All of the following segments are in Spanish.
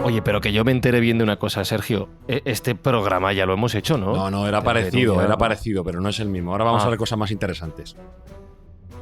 Oye, pero que yo me enteré bien de una cosa, Sergio. Este programa ya lo hemos hecho, ¿no? No, era parecido, pero no es el mismo. Ahora vamos a ver cosas más interesantes.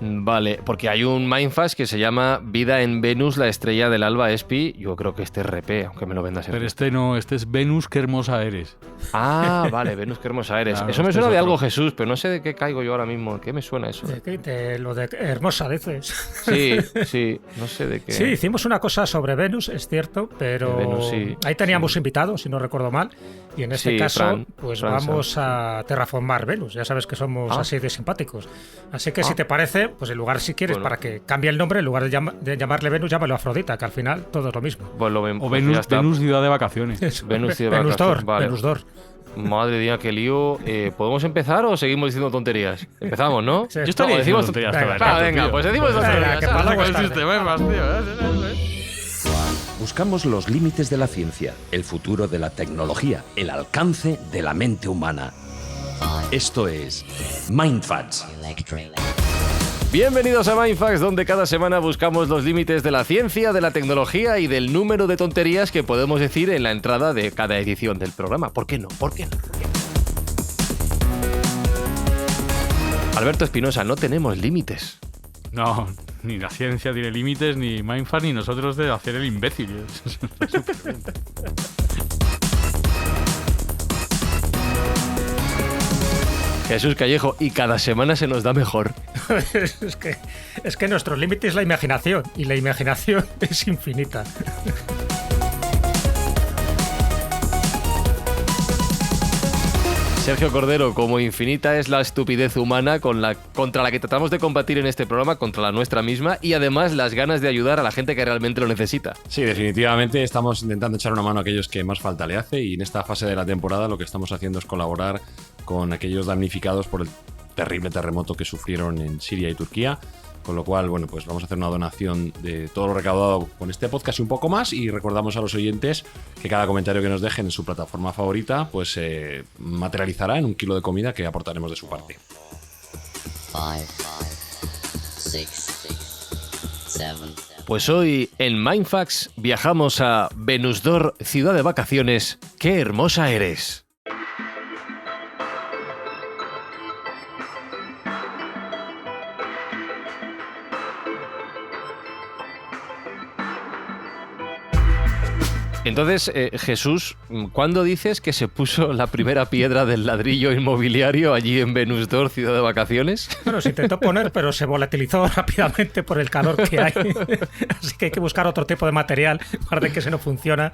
Vale, porque hay un Mindfast que se llama Vida en Venus, la estrella del alba ESPI. Yo creo que este es RP, aunque me lo vendas. Pero este no, este es Venus, qué hermosa eres. Ah, vale, Venus, qué hermosa eres. Claro, eso me suena de algo, Jesús, pero no sé de qué caigo yo ahora mismo. ¿Qué me suena eso? De lo de hermosa, dices. Sí, no sé de qué. Sí, hicimos una cosa sobre Venus, es cierto, pero Venus, sí, ahí teníamos invitados, si no recuerdo mal, y en este caso, vamos a terraformar Venus. Ya sabes que somos así de simpáticos. Así que si te parece, pues en lugar, si quieres, para que cambie el nombre, en lugar de llamarle Venus, llámalo Afrodita, que al final todo es lo mismo. Pues o Venus ciudad de vacaciones. Venus ciudad de vacaciones. Venus Dor. Madre mía, qué lío. ¿Podemos empezar o seguimos diciendo tonterías? Empezamos, ¿no? Sí, yo estaría diciendo tonterías. Venga, pues decimos tonterías. Que para el sistema es más, tío. Buscamos los límites de la ciencia, el futuro de la tecnología, el alcance de la mente humana. Esto es Mindfacts. Bienvenidos a Mindfacts, donde cada semana buscamos los límites de la ciencia, de la tecnología y del número de tonterías que podemos decir en la entrada de cada edición del programa. ¿Por qué no? Alberto Espinosa, no tenemos límites. No, ni la ciencia tiene límites, ni Mindfacts, ni nosotros de hacer el imbécil. Está súper bien. Jesús Callejo, y cada semana se nos da mejor. es que nuestro límite es la imaginación, y la imaginación es infinita. Sergio Cordero, como infinita es la estupidez humana contra la que tratamos de combatir en este programa, contra la nuestra misma, y además las ganas de ayudar a la gente que realmente lo necesita. Sí, definitivamente estamos intentando echar una mano a aquellos que más falta le hace, y en esta fase de la temporada lo que estamos haciendo es colaborar con aquellos damnificados por el terrible terremoto que sufrieron en Siria y Turquía. Con lo cual, bueno, pues vamos a hacer una donación de todo lo recaudado con este podcast y un poco más, y recordamos a los oyentes que cada comentario que nos dejen en su plataforma favorita pues se materializará en 1 kilo de comida que aportaremos de su parte. 5, 6, 7. Pues hoy en Mindfacts viajamos a Venus Dor, ciudad de vacaciones. ¡Qué hermosa eres! Entonces, Jesús, ¿cuándo dices que se puso la primera piedra del ladrillo inmobiliario allí en Venus Dor, ciudad de vacaciones? Bueno, se intentó poner, pero se volatilizó rápidamente por el calor que hay. Así que hay que buscar otro tipo de material para que se no funciona.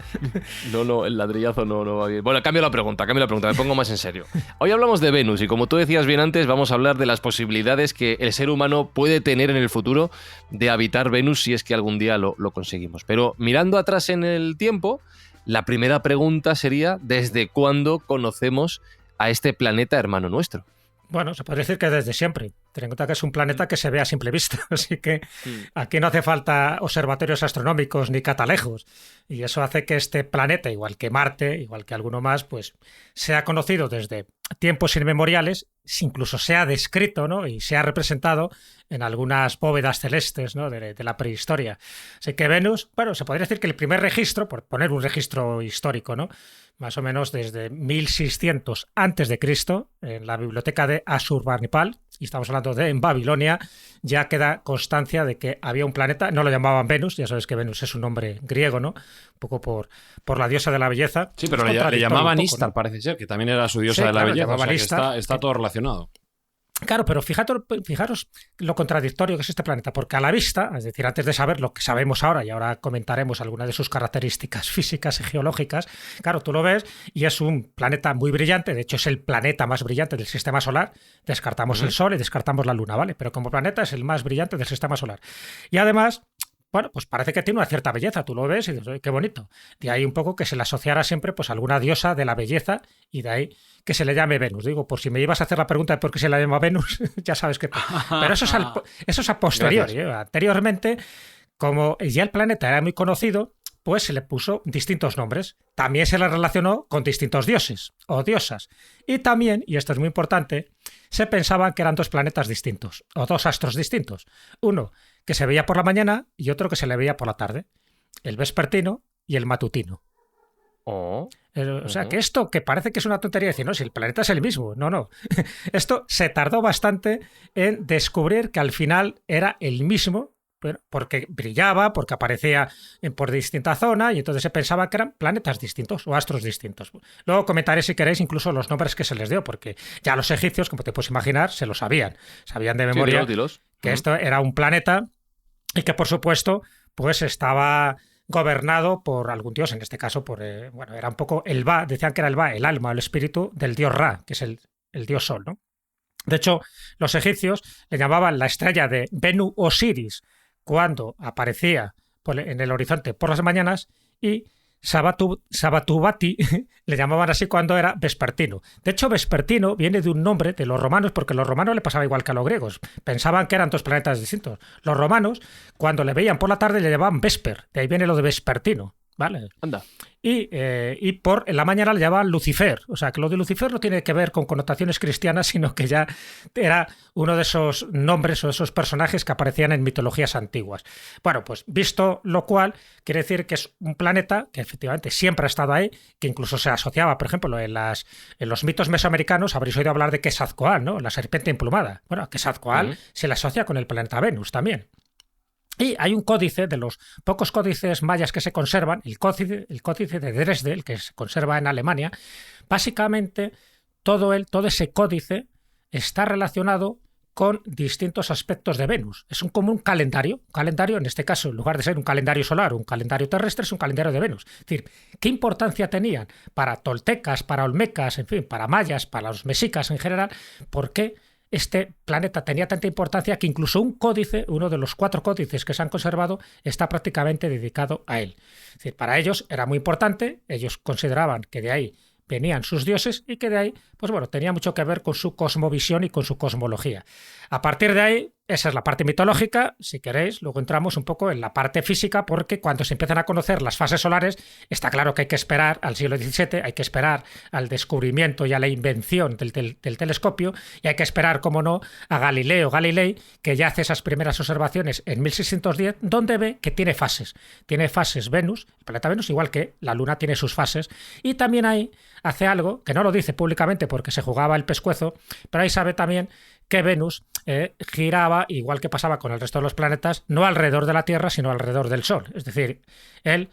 No, el ladrillazo no va bien. Bueno, cambio la pregunta, me pongo más en serio. Hoy hablamos de Venus y, como tú decías bien antes, vamos a hablar de las posibilidades que el ser humano puede tener en el futuro de habitar Venus si es que algún día lo conseguimos. Pero mirando atrás en el tiempo, la primera pregunta sería: ¿desde cuándo conocemos a este planeta hermano nuestro? Bueno, se podría decir que desde siempre. Ten en cuenta que es un planeta que se ve a simple vista, así que aquí no hace falta observatorios astronómicos ni catalejos, y eso hace que este planeta, igual que Marte, igual que alguno más, pues sea conocido desde tiempos inmemoriales, incluso sea descrito, ¿no?, y sea representado en algunas bóvedas celestes, ¿no?, de la prehistoria. Así que Venus, bueno, se podría decir que el primer registro, por poner un registro histórico, ¿no?, más o menos desde 1600 a.C., en la biblioteca de Asurbanipal, y estamos hablando de en Babilonia, ya queda constancia de que había un planeta. No lo llamaban Venus, ya sabes que Venus es un nombre griego, ¿no?, un poco por la diosa de la belleza. Sí, pero le llamaban Istar, ¿no? Parece ser, que también era su diosa de la belleza, o sea, que está todo relacionado. Claro, pero fijaros lo contradictorio que es este planeta, porque a la vista, es decir, antes de saber lo que sabemos ahora, y ahora comentaremos algunas de sus características físicas y geológicas, claro, tú lo ves y es un planeta muy brillante. De hecho es el planeta más brillante del sistema solar. Descartamos el Sol y descartamos la Luna, ¿vale? Pero como planeta es el más brillante del sistema solar. Y además, bueno, pues parece que tiene una cierta belleza. Tú lo ves y dices, oye, qué bonito. De ahí un poco que se le asociara siempre pues a alguna diosa de la belleza, y de ahí que se le llame Venus. Digo, por si me ibas a hacer la pregunta de por qué se la llama Venus, ya sabes que... Pero eso es a posteriori. Anteriormente, como ya el planeta era muy conocido, pues se le puso distintos nombres. También se le relacionó con distintos dioses o diosas. Y también, y esto es muy importante, se pensaba que eran dos planetas distintos o dos astros distintos. Uno que se veía por la mañana y otro que se le veía por la tarde. El vespertino y el matutino. Oh. O sea, que esto que parece que es una tontería decir, no, si el planeta es el mismo. No. Esto se tardó bastante en descubrir que al final era el mismo, porque brillaba, porque aparecía por distinta zona y entonces se pensaba que eran planetas distintos o astros distintos. Luego comentaré, si queréis, incluso los nombres que se les dio, porque ya los egipcios, como te puedes imaginar, se lo sabían. Sabían de memoria dilos. que esto era un planeta y que, por supuesto, pues estaba gobernado por algún dios, en este caso era un poco el Ba, decían que era el Ba, el alma o el espíritu del dios Ra, que es el dios Sol, ¿no? De hecho, los egipcios le llamaban la estrella de Benu Osiris cuando aparecía en el horizonte por las mañanas, y Sabatubati le llamaban así cuando era vespertino. De hecho, vespertino viene de un nombre de los romanos, porque a los romanos le pasaba igual que a los griegos. Pensaban que eran dos planetas distintos. Los romanos, cuando le veían por la tarde, le llamaban vesper. De ahí viene lo de vespertino. ¿Vale? Anda. Y en la mañana le llamaban Lucifer. O sea, que lo de Lucifer no tiene que ver con connotaciones cristianas, sino que ya era uno de esos nombres o de esos personajes que aparecían en mitologías antiguas. Bueno, pues visto lo cual, quiere decir que es un planeta que efectivamente siempre ha estado ahí, que incluso se asociaba, por ejemplo, en los mitos mesoamericanos, habréis oído hablar de Quetzalcóatl, ¿no? La serpiente emplumada. Bueno, Quetzalcóatl se le asocia con el planeta Venus también. Y hay un códice, de los pocos códices mayas que se conservan, el códice de Dresde, el que se conserva en Alemania. Básicamente, todo ese códice está relacionado con distintos aspectos de Venus. Es como un calendario, en este caso, en lugar de ser un calendario solar o un calendario terrestre, es un calendario de Venus. Es decir, ¿qué importancia tenían para toltecas, para olmecas, en fin, para mayas, para los mexicas en general? ¿Por qué este planeta tenía tanta importancia que incluso un códice, uno de los 4 códices que se han conservado, está prácticamente dedicado a él? Es decir, para ellos era muy importante, ellos consideraban que de ahí venían sus dioses y que de ahí, pues bueno, tenía mucho que ver con su cosmovisión y con su cosmología. A partir de ahí, esa es la parte mitológica. Si queréis, luego entramos un poco en la parte física, porque cuando se empiezan a conocer las fases solares, está claro que hay que esperar al siglo XVII, hay que esperar al descubrimiento y a la invención del telescopio, y hay que esperar, como no, a Galileo Galilei, que ya hace esas primeras observaciones en 1610, donde ve que tiene fases. Tiene fases Venus, el planeta Venus, igual que la Luna tiene sus fases, y también ahí hace algo, que no lo dice públicamente porque se jugaba el pescuezo, pero ahí sabe también que Venus giraba, igual que pasaba con el resto de los planetas, no alrededor de la Tierra, sino alrededor del Sol. Es decir, él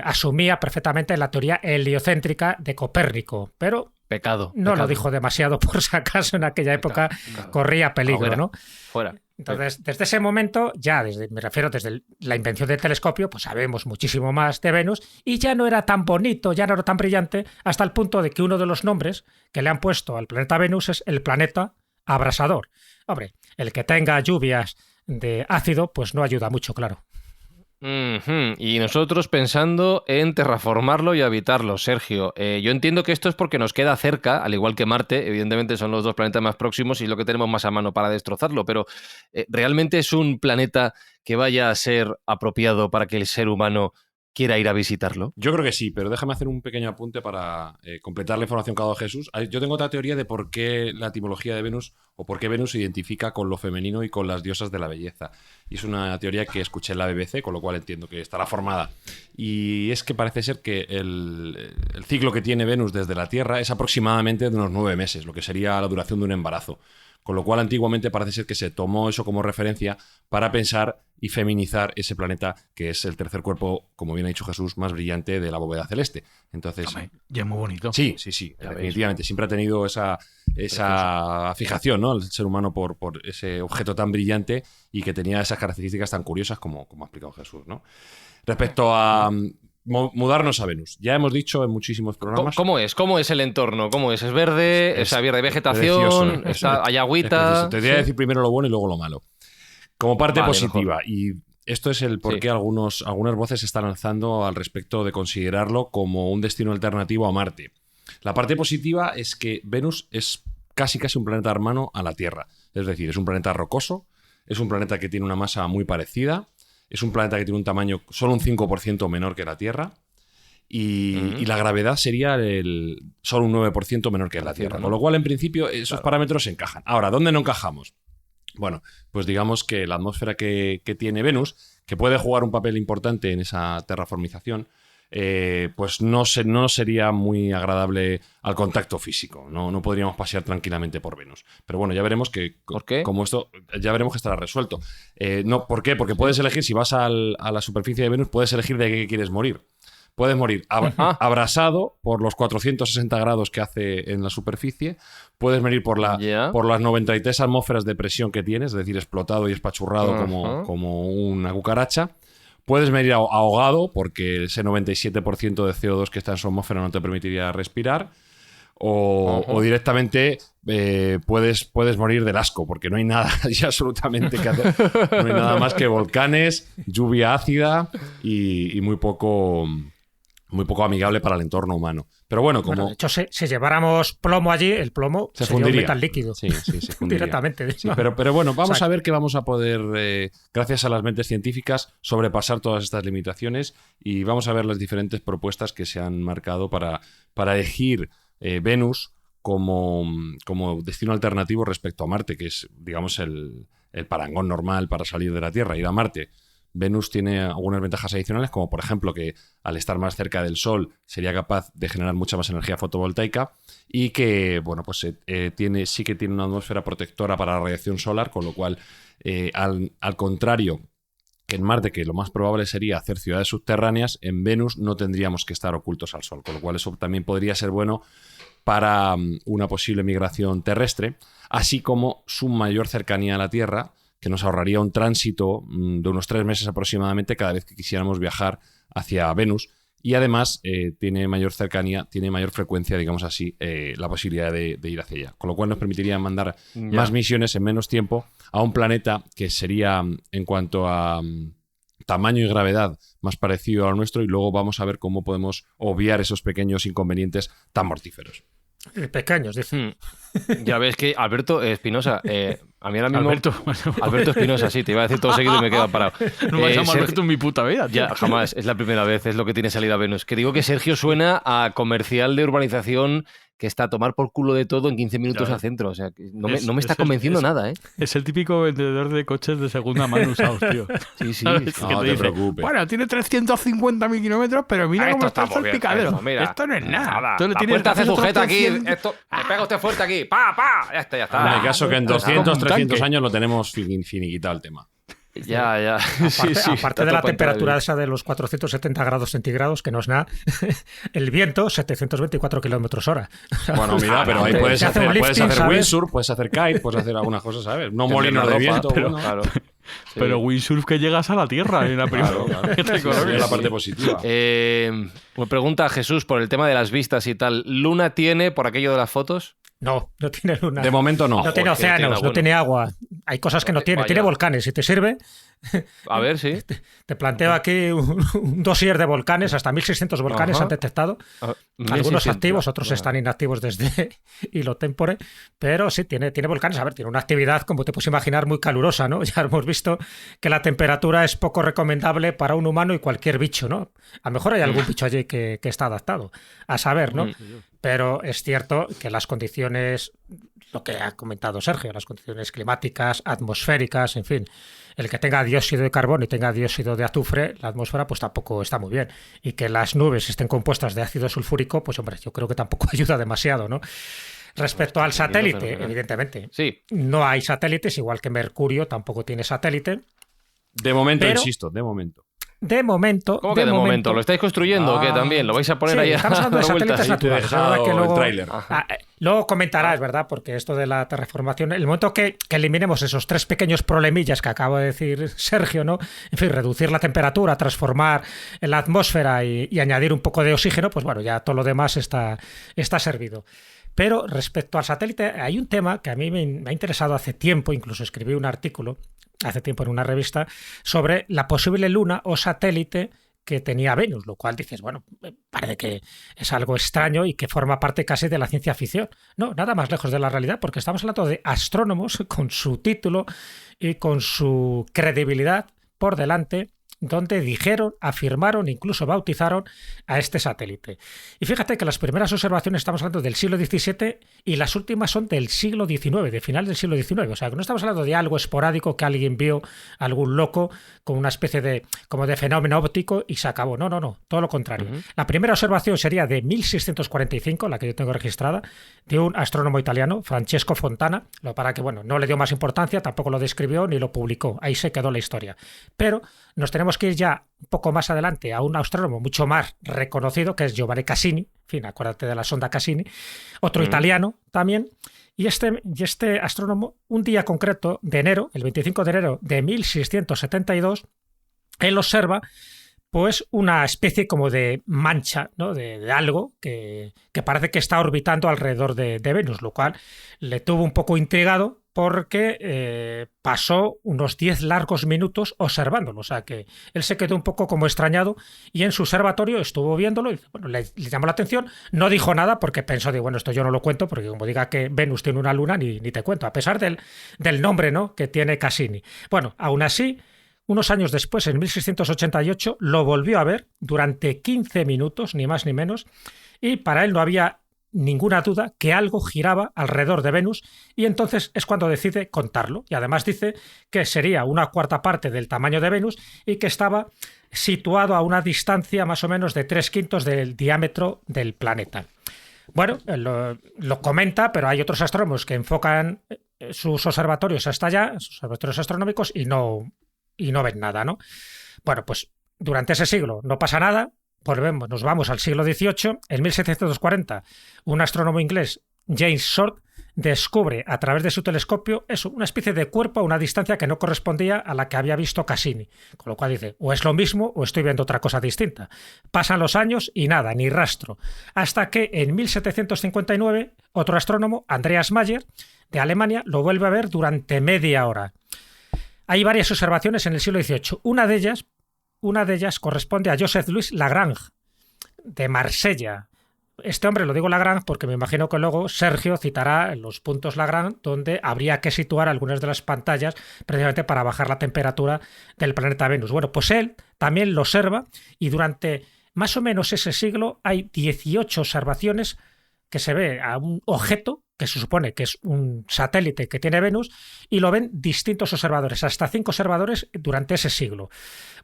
asumía perfectamente la teoría heliocéntrica de Copérnico, pero Pecado. Lo dijo demasiado por si acaso en aquella época corría peligro, ¿no? Fuera. Entonces, desde ese momento, me refiero desde la invención del telescopio, pues sabemos muchísimo más de Venus, y ya no era tan bonito, ya no era tan brillante, hasta el punto de que uno de los nombres que le han puesto al planeta Venus es el planeta abrasador. Hombre, el que tenga lluvias de ácido, pues no ayuda mucho, claro. Y nosotros pensando en terraformarlo y habitarlo, Sergio. Yo entiendo que esto es porque nos queda cerca, al igual que Marte. Evidentemente son los 2 planetas más próximos y lo que tenemos más a mano para destrozarlo, pero ¿realmente es un planeta que vaya a ser apropiado para que el ser humano quiera ir a visitarlo? Yo creo que sí, pero déjame hacer un pequeño apunte para completar la información que ha dado Jesús. Yo tengo otra teoría de por qué la etimología de Venus, o por qué Venus se identifica con lo femenino y con las diosas de la belleza. Y es una teoría que escuché en la BBC, con lo cual entiendo que estará formada. Y es que parece ser que el ciclo que tiene Venus desde la Tierra es aproximadamente de unos 9 meses, lo que sería la duración de un embarazo. Con lo cual, antiguamente parece ser que se tomó eso como referencia para pensar y feminizar ese planeta, que es el tercer cuerpo, como bien ha dicho Jesús, más brillante de la bóveda celeste. Entonces, ya es muy bonito. Sí, definitivamente. Siempre ha tenido esa fijación, ¿no? El ser humano por ese objeto tan brillante y que tenía esas características tan curiosas como ha explicado Jesús, ¿no? Respecto a mudarnos a Venus. Ya hemos dicho en muchísimos programas. ¿Cómo es el entorno? ¿Cómo es? ¿Es verde? ¿Es verde vegetación? ¿Hay agüita? Te voy a decir primero lo bueno y luego lo malo. Como parte positiva. Mejor. Y esto es el por qué algunas voces se están lanzando al respecto de considerarlo como un destino alternativo a Marte. La parte positiva es que Venus es casi un planeta hermano a la Tierra. Es decir, es un planeta rocoso, es un planeta que tiene una masa muy parecida, es un planeta que tiene un tamaño solo un 5% menor que la Tierra, y la gravedad sería solo un 9% menor que la Tierra. ¿No? Con lo cual, en principio, esos parámetros encajan. Ahora, ¿dónde no encajamos? Bueno, pues digamos que la atmósfera que tiene Venus, que puede jugar un papel importante en esa terraformización, pues no sería muy agradable al contacto físico. No podríamos pasear tranquilamente por Venus. Pero bueno, ya veremos ¿Por qué? como esto, ya veremos que estará resuelto. ¿Por qué? Porque puedes elegir, si vas a la superficie de Venus, puedes elegir de qué quieres morir. Puedes morir abrasado por los 460 grados que hace en la superficie. Puedes morir por las 93 atmósferas de presión que tienes, es decir, explotado y espachurrado como una cucaracha. Puedes morir ahogado porque ese 97% de CO2 que está en su atmósfera no te permitiría respirar. O directamente puedes morir del asco, porque no hay nada ya absolutamente que hacer. No hay nada más que volcanes, lluvia ácida y muy poco amigable para el entorno humano. Pero bueno, como... de hecho, si lleváramos plomo allí, el plomo se sería fundiría. un metal líquido. Sí, se fundiría. Directamente. Sí, pero bueno, vamos a ver que vamos a poder, gracias a las mentes científicas, sobrepasar todas estas limitaciones y vamos a ver las diferentes propuestas que se han marcado para elegir Venus como destino alternativo respecto a Marte, que es, digamos, el parangón normal para salir de la Tierra, ir a Marte. Venus tiene algunas ventajas adicionales, como por ejemplo que al estar más cerca del Sol sería capaz de generar mucha más energía fotovoltaica y que, bueno, pues sí que tiene una atmósfera protectora para la radiación solar, con lo cual, al contrario que en Marte, que lo más probable sería hacer ciudades subterráneas, en Venus no tendríamos que estar ocultos al Sol, con lo cual eso también podría ser bueno para una posible migración terrestre, así como su mayor cercanía a la Tierra, que nos ahorraría un tránsito de unos 3 meses aproximadamente cada vez que quisiéramos viajar hacia Venus. Y además tiene mayor cercanía, tiene mayor frecuencia, digamos así, la posibilidad de ir hacia allá. Con lo cual nos permitiría mandar más misiones en menos tiempo a un planeta que sería, en cuanto a tamaño y gravedad, más parecido al nuestro, y luego vamos a ver cómo podemos obviar esos pequeños inconvenientes tan mortíferos. Pequeños, dice. Ya ves que Alberto Espinosa, a mí ahora mismo... Alberto Espinosa, sí, te iba a decir todo seguido y me quedo parado. No me llamo Alberto en mi puta vida, tío. Ya, jamás, es la primera vez, es lo que tiene salida a Venus. Que digo que Sergio suena a comercial de urbanización que está a tomar por culo de todo en 15 minutos al centro. O sea, que no me está convenciendo nada, ¿eh? Es el típico vendedor de coches de segunda mano usados, tío. Sí. No te preocupes. Bueno, tiene 350.000 kilómetros, pero mira cómo está el picadero. Esto no es nada. La puerta hace sujeta aquí. Esto, me pega usted fuerte aquí. ¡Pa! Ya está. No hay caso que en 200, 300 años lo tenemos finiquitado el tema. Ya. Aparte de la temperatura esa de los 470 grados centígrados, que no es nada, el viento, 724 kilómetros hora. Bueno, mira, pero ahí puedes hacer ¿sabes? windsurf, puedes hacer kite, puedes hacer algunas cosas, ¿sabes? No molinos de viento. Pero, bueno. claro. Pero windsurf que llegas a la Tierra en la primera. Claro. Es la parte positiva. Me pregunta Jesús por el tema de las vistas y tal. ¿Luna tiene por aquello de las fotos? No tiene luna. De momento no. No tiene océanos, no tiene agua. Hay cosas que no tiene. Vaya. Tiene volcanes. Si te sirve, A ver, sí. te planteo aquí un dossier de volcanes. Hasta 1.600 volcanes Ajá. han detectado. Algunos 1600. activos, otros están inactivos desde hilo tempore. Pero sí, tiene volcanes. A ver, tiene una actividad, como te puedes imaginar, muy calurosa, ¿no? Ya hemos visto que la temperatura es poco recomendable para un humano y cualquier bicho, ¿no? A lo mejor hay algún bicho allí que está adaptado. A saber, ¿no? Pero es cierto que las condiciones, lo que ha comentado Sergio, las condiciones climáticas, atmosféricas, en fin, el que tenga dióxido de carbono y tenga dióxido de azufre, la atmósfera pues tampoco está muy bien. Y que las nubes estén compuestas de ácido sulfúrico, pues hombre, yo creo que tampoco ayuda demasiado, ¿no? Respecto al satélite, evidentemente, Sí. no hay satélites, igual que Mercurio tampoco tiene satélite. De momento, Pero- insisto, de momento. De momento... ¿Cómo que de momento? ¿Lo estáis construyendo o qué también? ¿Lo vais a poner Sí, ahí a estamos hablando de dar vueltas? satélites naturales. Te he dejado Es verdad que luego, el tráiler. Luego comentarás, ¿verdad? Porque esto de la terraformación, el momento que eliminemos esos 3 pequeños problemillas que acaba de decir Sergio, ¿no? En fin, reducir la temperatura, transformar la atmósfera y añadir un poco de oxígeno, pues bueno, ya todo lo demás está servido. Pero respecto al satélite, hay un tema que a mí me ha interesado hace tiempo, incluso escribí un artículo hace tiempo en una revista, sobre la posible luna o satélite que tenía Venus, lo cual dices, bueno, parece que es algo extraño y que forma parte casi de la ciencia ficción. No, nada más lejos de la realidad, porque estamos hablando de astrónomos con su título y con su credibilidad por delante, donde dijeron, afirmaron, incluso bautizaron a este satélite. Y fíjate que las primeras observaciones estamos hablando del siglo XVII y las últimas son del siglo XIX, de final del siglo XIX. O sea, que no estamos hablando de algo esporádico que alguien vio, algún loco, con una especie de, como de fenómeno óptico y se acabó. No, todo lo contrario. La primera observación sería de 1645, la que yo tengo registrada, de un astrónomo italiano, Francesco Fontana, lo para que, bueno, no le dio más importancia, tampoco lo describió ni lo publicó. Ahí se quedó la historia. Pero nos tenemos que ir ya un poco más adelante a un astrónomo mucho más reconocido, que es Giovanni Cassini. En fin, acuérdate de la sonda Cassini. Otro italiano también. Y este astrónomo, un día concreto de enero, el 25 de enero de 1672, él observa pues una especie como de mancha, ¿no? de algo que parece que está orbitando alrededor de Venus, lo cual le tuvo un poco intrigado porque pasó unos 10 largos minutos observándolo. O sea que él se quedó un poco como extrañado y en su observatorio estuvo viéndolo y bueno, le llamó la atención. No dijo nada porque pensó, bueno, esto yo no lo cuento porque como diga que Venus tiene una luna, ni te cuento, a pesar del nombre, ¿no? que tiene Cassini. Bueno, aún así, unos años después, en 1688, lo volvió a ver durante 15 minutos, ni más ni menos, y para él no había ninguna duda que algo giraba alrededor de Venus y entonces es cuando decide contarlo. Y además dice que sería una cuarta parte del tamaño de Venus y que estaba situado a una distancia más o menos de 3/5 del diámetro del planeta. Bueno, lo comenta, pero hay otros astrónomos que enfocan sus observatorios hasta allá, sus observatorios astronómicos, y no ven nada, ¿no? Bueno, pues durante ese siglo no pasa nada. Nos vamos al siglo XVIII. En 1740, un astrónomo inglés, James Short, descubre a través de su telescopio una especie de cuerpo a una distancia que no correspondía a la que había visto Cassini. Con lo cual dice, o es lo mismo o estoy viendo otra cosa distinta. Pasan los años y nada, ni rastro. Hasta que en 1759, otro astrónomo, Andreas Mayer, de Alemania, lo vuelve a ver durante media hora. Hay varias observaciones en el siglo XVIII. Una de ellas corresponde a Joseph Louis Lagrange, de Marsella. Este hombre, lo digo Lagrange porque me imagino que luego Sergio citará los puntos Lagrange donde habría que situar algunas de las pantallas precisamente para bajar la temperatura del planeta Venus. Bueno, pues él también lo observa y durante más o menos ese siglo hay 18 observaciones que se ve a un objeto que se supone que es un satélite que tiene Venus, y lo ven distintos observadores, hasta 5 observadores durante ese siglo.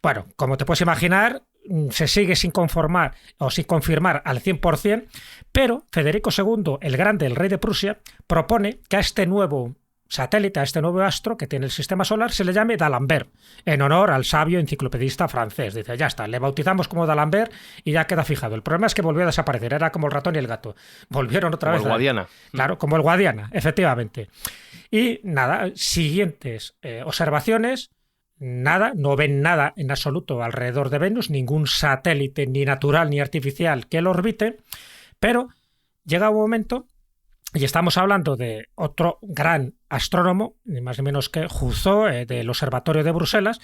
Bueno, como te puedes imaginar, se sigue sin confirmar al 100%, pero Federico II, el Grande, el rey de Prusia, propone que a este nuevo satélite, a este nuevo astro que tiene el sistema solar, se le llame D'Alembert, en honor al sabio enciclopedista francés. Dice, ya está, le bautizamos como D'Alembert y ya queda fijado. El problema es que volvió a desaparecer, era como el ratón y el gato. Volvieron otra vez. Como el Guadiana. Claro, como el Guadiana, efectivamente. Y nada, siguientes observaciones, nada, no ven nada en absoluto alrededor de Venus, ningún satélite ni natural ni artificial que lo orbite, pero llega un momento. Y estamos hablando de otro gran astrónomo, ni más ni menos que Jussot, del Observatorio de Bruselas,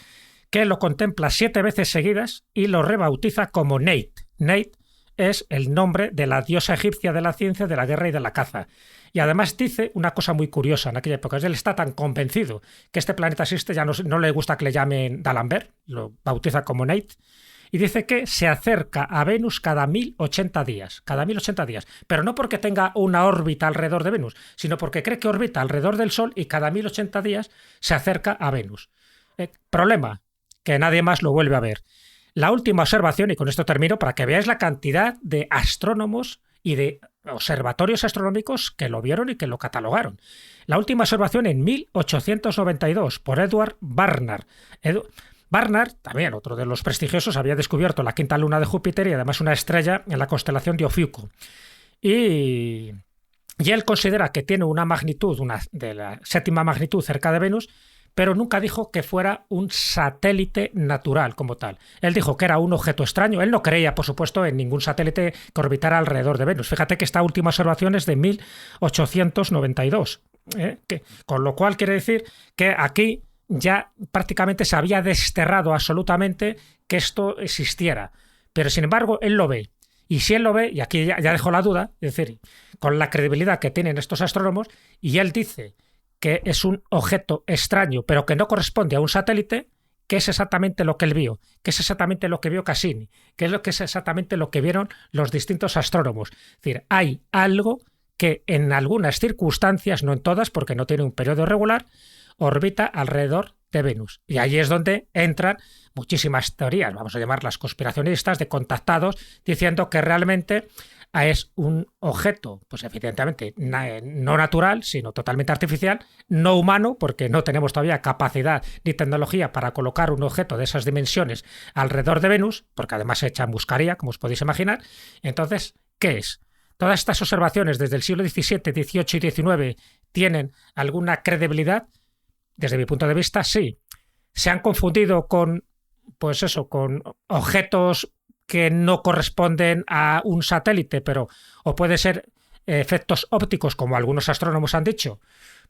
que lo contempla 7 veces seguidas y lo rebautiza como Neit. Neit es el nombre de la diosa egipcia de la ciencia, de la guerra y de la caza. Y además dice una cosa muy curiosa en aquella época. Él está tan convencido que este planeta existe, ya no le gusta que le llamen D'Alembert, lo bautiza como Neit. Y dice que se acerca a Venus cada 1080 días. Cada 1080 días. Pero no porque tenga una órbita alrededor de Venus, sino porque cree que orbita alrededor del Sol y cada 1080 días se acerca a Venus. Problema, que nadie más lo vuelve a ver. La última observación, y con esto termino, para que veáis la cantidad de astrónomos y de observatorios astronómicos que lo vieron y que lo catalogaron. La última observación en 1892 por Edward Barnard. Barnard, también otro de los prestigiosos, había descubierto la quinta luna de Júpiter y además una estrella en la constelación de Ofiuco. Y él considera que tiene una magnitud, de la 7ª magnitud cerca de Venus, pero nunca dijo que fuera un satélite natural como tal. Él dijo que era un objeto extraño. Él no creía, por supuesto, en ningún satélite que orbitara alrededor de Venus. Fíjate que esta última observación es de 1892. Con lo cual quiere decir que aquí ya prácticamente se había desterrado absolutamente que esto existiera. Pero sin embargo, él lo ve. Y si él lo ve, y aquí ya dejo la duda, es decir, con la credibilidad que tienen estos astrónomos, y él dice que es un objeto extraño, pero que no corresponde a un satélite, qué es exactamente lo que él vio, qué es exactamente lo que vio Cassini, qué es exactamente lo que vieron los distintos astrónomos. Es decir, hay algo que en algunas circunstancias, no en todas, porque no tiene un periodo regular, orbita alrededor de Venus. Y ahí es donde entran muchísimas teorías, vamos a llamarlas conspiracionistas, de contactados, diciendo que realmente es un objeto, pues evidentemente no natural, sino totalmente artificial, no humano, porque no tenemos todavía capacidad ni tecnología para colocar un objeto de esas dimensiones alrededor de Venus, porque además se echa en buscaría, como os podéis imaginar. Entonces, ¿qué es? ¿Todas estas observaciones desde el siglo XVII, XVIII y XIX tienen alguna credibilidad? Desde mi punto de vista, sí. Se han confundido con, pues eso, con objetos que no corresponden a un satélite, pero o puede ser efectos ópticos, como algunos astrónomos han dicho.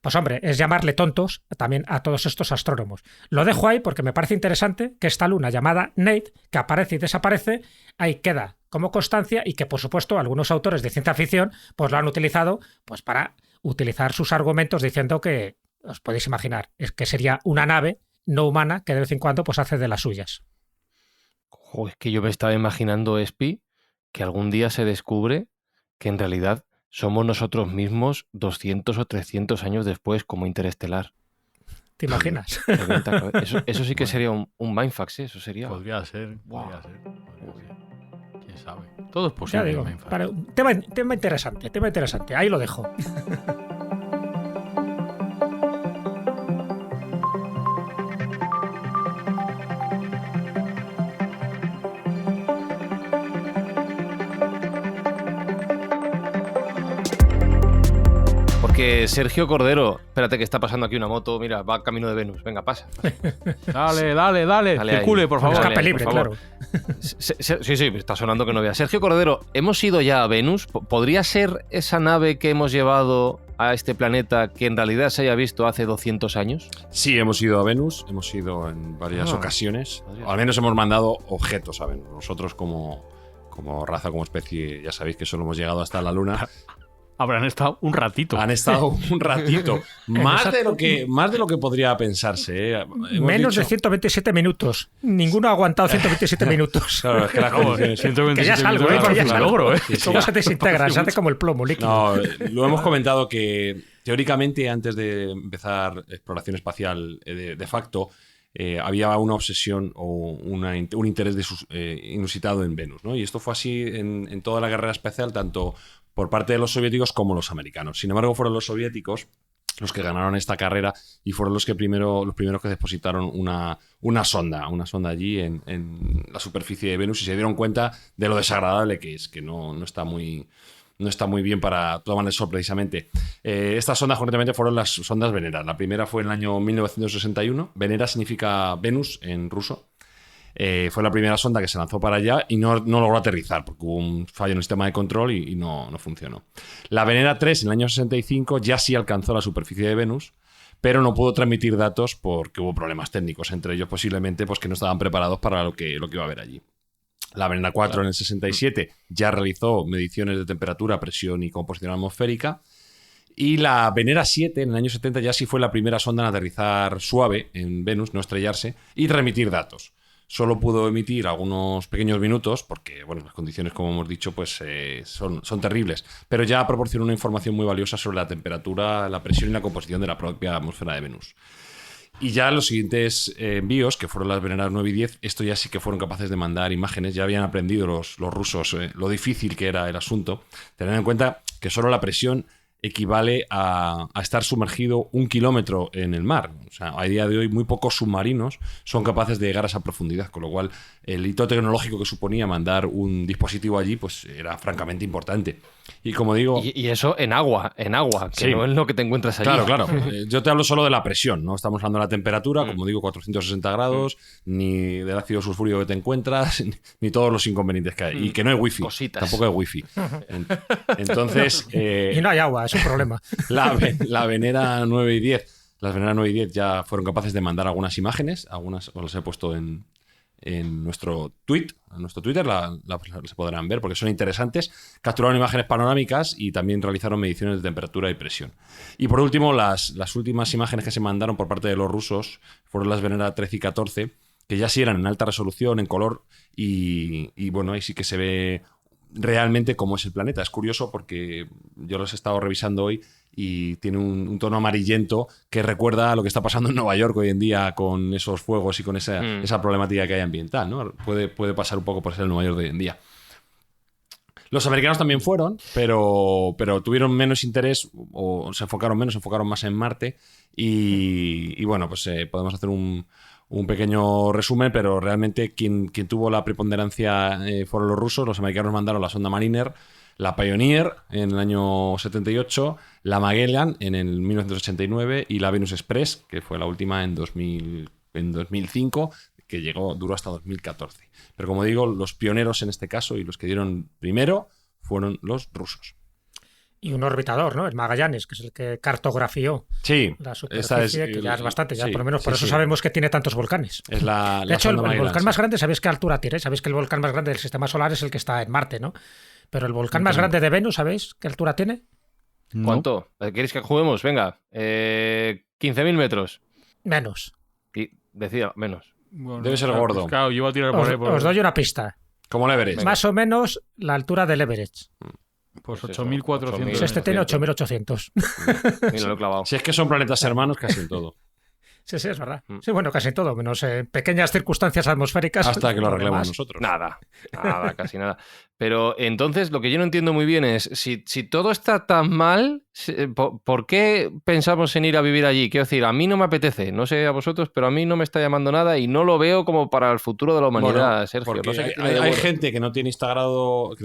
Pues hombre, es llamarle tontos también a todos estos astrónomos. Lo dejo ahí porque me parece interesante que esta luna llamada Nate, que aparece y desaparece, ahí queda como constancia, y que por supuesto algunos autores de ciencia ficción pues lo han utilizado pues para utilizar sus argumentos diciendo que, os podéis imaginar, es que sería una nave no humana que de vez en cuando pues hace de las suyas. Es que yo me estaba imaginando, Espi, que algún día se descubre que en realidad somos nosotros mismos 200 o 300 años después, como Interestelar. ¿Te imaginas? Eso sí que sería un mindfuck, ¿sí? Eso sería... Podría ser. ¿Quién sabe? Todo es Ya posible. digo, tema interesante. Ahí lo dejo. Porque Sergio Cordero, espérate que está pasando aquí una moto, mira, va camino de Venus, venga, pasa. Dale, circule, ahí. por favor. Escape Dale, libre, por favor. claro. Sí, está sonando que no vea. Sergio Cordero, ¿hemos ido ya a Venus? ¿Podría ser esa nave que hemos llevado a este planeta que en realidad se haya visto hace 200 años? Sí, hemos ido a Venus, hemos ido en varias ocasiones. O al menos hemos mandado objetos a Venus. Nosotros como raza, como especie, ya sabéis que solo hemos llegado hasta la Luna. Habrán estado un ratito. Han estado un ratito. más de lo que podría pensarse. Menos de 127 minutos. Ninguno ha aguantado 127 minutos. Claro, es que las condiciones... 127 Que ya es algo, minutos que ya es un algo. logro, Sí, sí. ¿Cómo se desintegra? Se hace como el plomo líquido. No, lo hemos comentado que teóricamente antes de empezar exploración espacial de facto, había una obsesión o un interés inusitado en Venus, ¿no? Y esto fue así en toda la carrera espacial, tanto por parte de los soviéticos como los americanos. Sin embargo, fueron los soviéticos los que ganaron esta carrera y fueron los primeros que depositaron una sonda allí en la superficie de Venus, y se dieron cuenta de lo desagradable que es, que no está muy bien para tomar el sol precisamente. Estas sondas concretamente fueron las sondas Venera. La primera fue en el año 1961. Venera significa Venus en ruso. Fue la primera sonda que se lanzó para allá y no logró aterrizar porque hubo un fallo en el sistema de control y no funcionó. La Venera 3 en el año 65 ya sí alcanzó la superficie de Venus, pero no pudo transmitir datos porque hubo problemas técnicos, entre ellos posiblemente pues, que no estaban preparados para lo que iba a haber allí. La Venera 4 en el 67 ya realizó mediciones de temperatura, presión y composición atmosférica. Y la Venera 7 en el año 70 ya sí fue la primera sonda en aterrizar suave en Venus, no estrellarse, y transmitir datos. Solo pudo emitir algunos pequeños minutos porque, bueno, las condiciones, como hemos dicho, pues son terribles. Pero ya proporcionó una información muy valiosa sobre la temperatura, la presión y la composición de la propia atmósfera de Venus. Y ya los siguientes envíos, que fueron las Veneras 9 y 10, esto ya sí que fueron capaces de mandar imágenes. Ya habían aprendido los rusos lo difícil que era el asunto. Tener en cuenta que solo la presión equivale a estar sumergido 1 kilómetro en el mar. O sea, a día de hoy muy pocos submarinos son capaces de llegar a esa profundidad, con lo cual el hito tecnológico que suponía mandar un dispositivo allí pues era francamente importante. Y como digo... Y eso en agua, que sí, no es lo que te encuentras allí. Claro. Yo te hablo solo de la presión, no estamos hablando de la temperatura, como digo, 460 grados, ni del ácido sulfúrico que te encuentras, ni todos los inconvenientes que hay. Y que no hay wifi. Cositas. Tampoco hay wifi. Entonces... y no hay agua, es un problema. La Venera 9 y 10, las Venera 9 y 10 ya fueron capaces de mandar algunas imágenes, algunas os las he puesto en nuestro Twitter, se podrán ver porque son interesantes. Capturaron imágenes panorámicas y también realizaron mediciones de temperatura y presión. Y por último, las últimas imágenes que se mandaron por parte de los rusos fueron las Venera 13 y 14, que ya sí eran en alta resolución, en color, y bueno, ahí sí que se ve realmente cómo es el planeta. Es curioso porque yo los he estado revisando hoy y tiene un tono amarillento que recuerda a lo que está pasando en Nueva York hoy en día con esos fuegos y con esa problemática que hay ambiental, ¿no? Puede pasar un poco por ser el Nueva York de hoy en día. Los americanos también fueron, pero tuvieron menos interés o se enfocaron más en Marte y bueno, pues podemos hacer un pequeño resumen, pero realmente quien tuvo la preponderancia fueron los rusos. Los americanos mandaron la sonda Mariner, la Pioneer en el año 78, la Magellan en el 1989 y la Venus Express, que fue la última en 2005, que duró hasta 2014. Pero como digo, los pioneros en este caso y los que dieron primero fueron los rusos. Y un orbitador, ¿no? El Magallanes, que es el que cartografió la superficie, que ya es bastante, ya por lo menos por eso sabemos que tiene tantos volcanes. Es la de hecho, el Magellan, volcán más grande, ¿sabéis qué altura tiene? Sabéis que el volcán más grande del sistema solar es el que está en Marte, ¿no? Pero el volcán más grande de Venus, ¿sabéis qué altura tiene? ¿Cuánto? ¿Queréis que juguemos? Venga, 15.000 metros. Menos. Y decía, menos. Bueno, debe ser gordo. Pues claro, yo iba a tirar por ahí. Os doy una pista. Como el Everest. Más o menos la altura del Everest. Pues Pues eso, 8.400. Pues este tiene 8.800. Mira, lo he clavado. Si es que son planetas hermanos casi en todo. Sí, es verdad. Sí, bueno, casi todo, menos pequeñas circunstancias atmosféricas. Hasta que lo arreglemos demás. nosotros. Nada, casi nada. Pero entonces lo que yo no entiendo muy bien es, si todo está tan mal, ¿por qué pensamos en ir a vivir allí? Quiero decir, a mí no me apetece, no sé a vosotros, pero a mí no me está llamando nada y no lo veo como para el futuro de la humanidad, Bueno, Sergio. porque No sé qué tiene hay de bueno. gente que no tiene instalado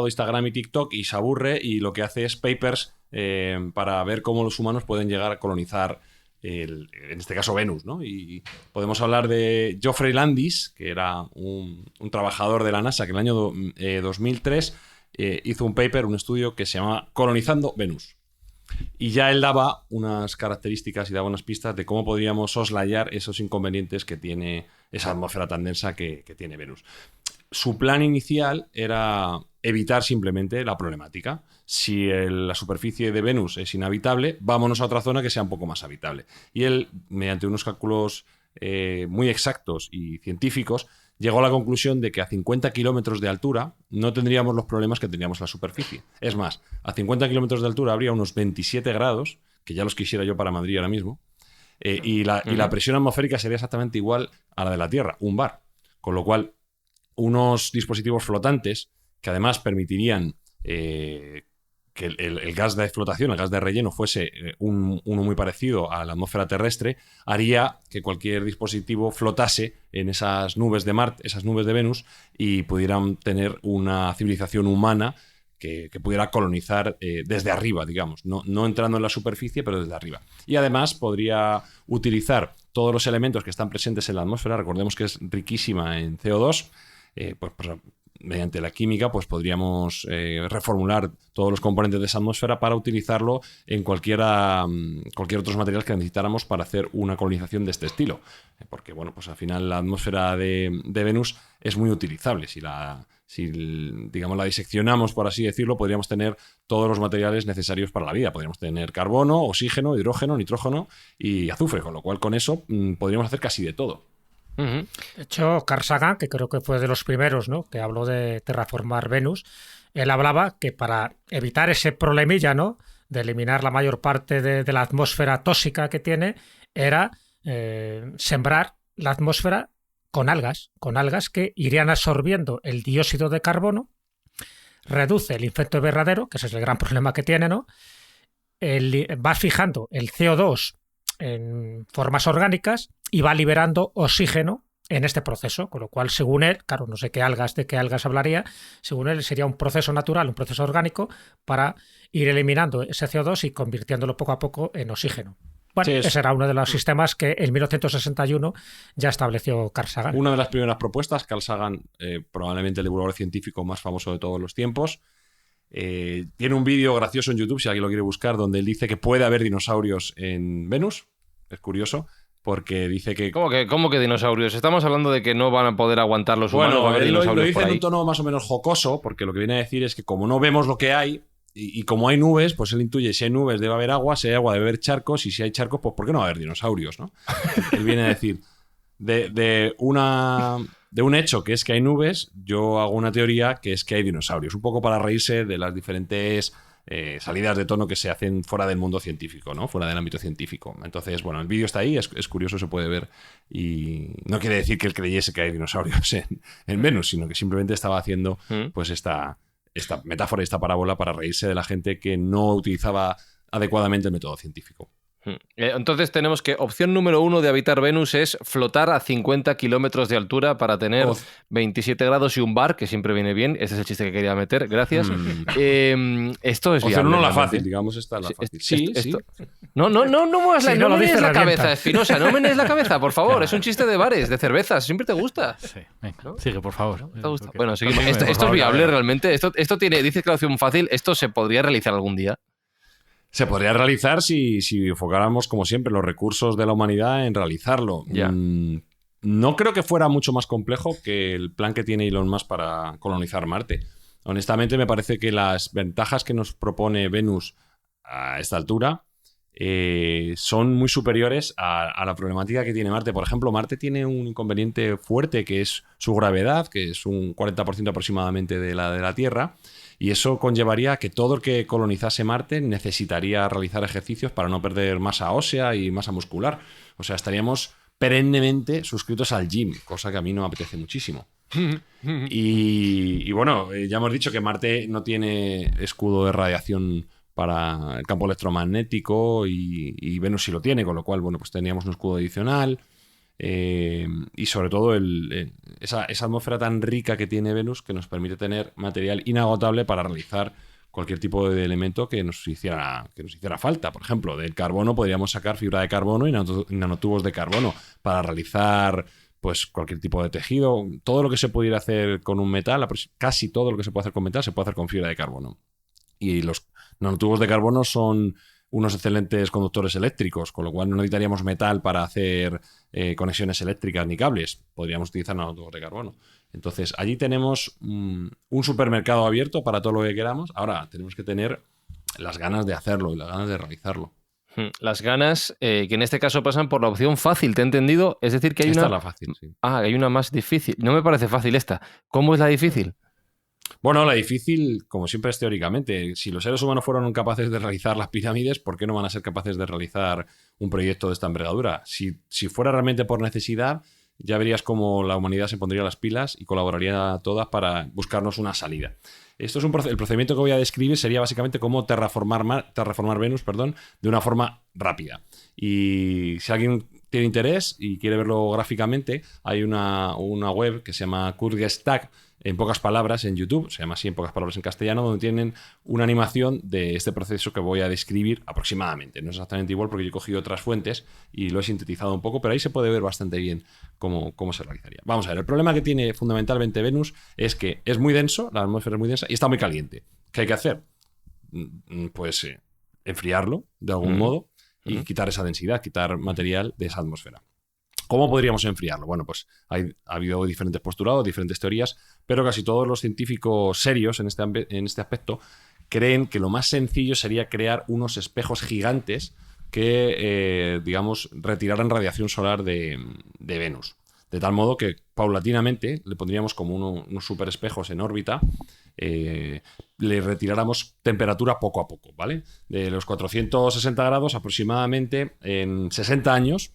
Instagram y TikTok y se aburre y lo que hace es papers para ver cómo los humanos pueden llegar a colonizar en este caso Venus, ¿no? Y podemos hablar de Geoffrey Landis, que era un trabajador de la NASA que en el año 2003 hizo un paper, un estudio que se llama Colonizando Venus. Y ya él daba unas características y daba unas pistas de cómo podríamos soslayar esos inconvenientes que tiene esa atmósfera tan densa que tiene Venus. Su plan inicial era evitar simplemente la problemática. Si la superficie de Venus es inhabitable, vámonos a otra zona que sea un poco más habitable. Y él, mediante unos cálculos muy exactos y científicos, llegó a la conclusión de que a 50 kilómetros de altura no tendríamos los problemas que teníamos en la superficie. Es más, a 50 kilómetros de altura habría unos 27 grados, que ya los quisiera yo para Madrid ahora mismo, y la presión atmosférica sería exactamente igual a la de la Tierra, un bar. Con lo cual, unos dispositivos flotantes que además permitirían que el gas de flotación, el gas de relleno, fuese uno muy parecido a la atmósfera terrestre, haría que cualquier dispositivo flotase en esas nubes de Marte, esas nubes de Venus, y pudieran tener una civilización humana que pudiera colonizar desde arriba, digamos, no entrando en la superficie, pero desde arriba. Y además podría utilizar todos los elementos que están presentes en la atmósfera. Recordemos que es riquísima en CO2, pues mediante la química pues podríamos reformular todos los componentes de esa atmósfera para utilizarlo en cualquier otros materiales que necesitáramos para hacer una colonización de este estilo. Porque, bueno, pues al final la atmósfera de Venus es muy utilizable. Si digamos, la diseccionamos, por así decirlo, podríamos tener todos los materiales necesarios para la vida. Podríamos tener carbono, oxígeno, hidrógeno, nitrógeno y azufre, con lo cual con eso podríamos hacer casi de todo. De hecho, Carl Sagan, que creo que fue de los primeros, ¿no?, que habló de terraformar Venus, él hablaba que para evitar ese problemilla, ¿no?, de eliminar la mayor parte de la atmósfera tóxica que tiene, era sembrar la atmósfera con algas que irían absorbiendo el dióxido de carbono, reduce el efecto invernadero, que ese es el gran problema que tiene, ¿no? Va fijando el CO2 en formas orgánicas y va liberando oxígeno en este proceso, con lo cual, según él, claro, no sé de qué algas hablaría, según él sería un proceso natural, un proceso orgánico para ir eliminando ese CO2 y convirtiéndolo poco a poco en oxígeno. Bueno, sí, ese era uno de los sistemas que en 1961 ya estableció Carl Sagan. Una de las primeras propuestas, Carl Sagan, probablemente el divulgador científico más famoso de todos los tiempos, tiene un vídeo gracioso en YouTube, si alguien lo quiere buscar, donde él dice que puede haber dinosaurios en Venus. Es curioso, porque dice que... ¿Cómo que dinosaurios? Estamos hablando de que no van a poder aguantar los humanos. Bueno, él lo dice en un tono más o menos jocoso, porque lo que viene a decir es que como no vemos lo que hay, y como hay nubes, pues él intuye si hay nubes debe haber agua, si hay agua debe haber charcos, y si hay charcos, pues ¿por qué no va a haber dinosaurios, no? Él viene a decir, de un hecho que es que hay nubes, yo hago una teoría que es que hay dinosaurios. Un poco para reírse de las diferentes salidas de tono que se hacen fuera del mundo científico, ¿no? Fuera del ámbito científico. Entonces, bueno, el vídeo está ahí, es curioso, se puede ver. Y no quiere decir que él creyese que hay dinosaurios en Venus, sino que simplemente estaba haciendo pues esta metáfora, esta parábola para reírse de la gente que no utilizaba adecuadamente el método científico. Entonces tenemos que opción número 1 de habitar Venus es flotar a 50 kilómetros de altura para tener 27 grados y un bar, que siempre viene bien. Ese es el chiste que quería meter, gracias. Esto es opción viable. 1 la fácil, digamos, esta es la fácil. Sí. No muevas Sí, no lo menees dice la la cabeza, diente. Espinosa, no menees la cabeza, por favor. Es un chiste de bares, de cervezas, siempre te gusta. Sí, venga, ¿No? sigue, por favor. ¿Te gusta? Porque- Bueno, seguimos. Continúe, por Esto es favor, viable que- realmente. Esto tiene, dices que la opción fácil, esto se podría realizar algún día. Se podría realizar si enfocáramos, como siempre, los recursos de la humanidad en realizarlo. Ya. No creo que fuera mucho más complejo que el plan que tiene Elon Musk para colonizar Marte. Honestamente, me parece que las ventajas que nos propone Venus a esta altura son muy superiores a la problemática que tiene Marte. Por ejemplo, Marte tiene un inconveniente fuerte que es su gravedad, que es un 40% aproximadamente de la Tierra. Y eso conllevaría que todo el que colonizase Marte necesitaría realizar ejercicios para no perder masa ósea y masa muscular. O sea, estaríamos perennemente suscritos al gym, cosa que a mí no me apetece muchísimo. Y bueno, ya hemos dicho que Marte no tiene escudo de radiación para el campo electromagnético y Venus sí lo tiene, con lo cual, bueno, pues teníamos un escudo adicional. Y sobre todo esa atmósfera tan rica que tiene Venus que nos permite tener material inagotable para realizar cualquier tipo de elemento que nos hiciera falta. Por ejemplo, del carbono podríamos sacar fibra de carbono y nanotubos de carbono para realizar pues cualquier tipo de tejido. Todo lo que se pudiera hacer con un metal, casi todo lo que se puede hacer con metal se puede hacer con fibra de carbono. Y los nanotubos de carbono son unos excelentes conductores eléctricos, con lo cual no necesitaríamos metal para hacer conexiones eléctricas ni cables. Podríamos utilizar nanotubos de carbono. Entonces, allí tenemos un supermercado abierto para todo lo que queramos. Ahora, tenemos que tener las ganas de hacerlo y las ganas de realizarlo. Las ganas, que en este caso pasan por la opción fácil, ¿te he entendido? Es decir, que hay Esta una... es la fácil, sí. Hay una más difícil. No me parece fácil esta. ¿Cómo es la difícil? Bueno, la difícil, como siempre es teóricamente. Si los seres humanos fueron capaces de realizar las pirámides, ¿por qué no van a ser capaces de realizar un proyecto de esta envergadura? Si fuera realmente por necesidad, ya verías cómo la humanidad se pondría las pilas y colaboraría todas para buscarnos una salida. Esto es el procedimiento que voy a describir sería básicamente cómo terraformar Venus, de una forma rápida. Y si alguien tiene interés y quiere verlo gráficamente, hay una web que se llama Kurzgesagt, en pocas palabras, en YouTube, se llama así en pocas palabras en castellano, donde tienen una animación de este proceso que voy a describir aproximadamente. No es exactamente igual porque yo he cogido otras fuentes y lo he sintetizado un poco, pero ahí se puede ver bastante bien cómo se realizaría. Vamos a ver, el problema que tiene fundamentalmente Venus es que es muy denso, la atmósfera es muy densa y está muy caliente. ¿Qué hay que hacer? Pues enfriarlo de algún modo y quitar esa densidad, quitar material de esa atmósfera. ¿Cómo podríamos enfriarlo? Bueno, pues ha habido diferentes postulados, diferentes teorías, pero casi todos los científicos serios en este aspecto creen que lo más sencillo sería crear unos espejos gigantes que, digamos, retiraran radiación solar de Venus. De tal modo que paulatinamente le pondríamos como unos super espejos en órbita, le retiráramos temperatura poco a poco, ¿vale? De los 460 grados aproximadamente en 60 años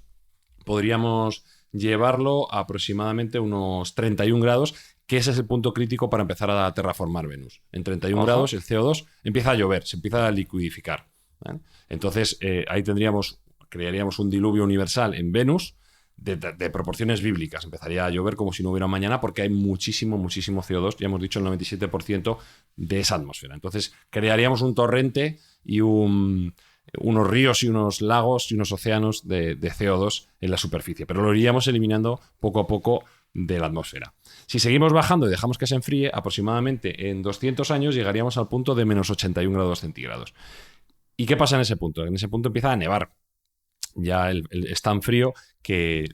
podríamos llevarlo a aproximadamente unos 31 grados, que ese es el punto crítico para empezar a terraformar Venus. En 31 grados el CO2 empieza a llover, se empieza a liquidificar, ¿vale? Entonces ahí crearíamos un diluvio universal en Venus de proporciones bíblicas. Empezaría a llover como si no hubiera un mañana porque hay muchísimo CO2, ya hemos dicho el 97% de esa atmósfera. Entonces crearíamos un torrente y unos ríos y unos lagos y unos océanos de CO2 en la superficie, pero lo iríamos eliminando poco a poco de la atmósfera. Si seguimos bajando y dejamos que se enfríe, aproximadamente en 200 años llegaríamos al punto de menos 81 grados centígrados. ¿Y qué pasa en ese punto? En ese punto empieza a nevar. Ya es tan frío que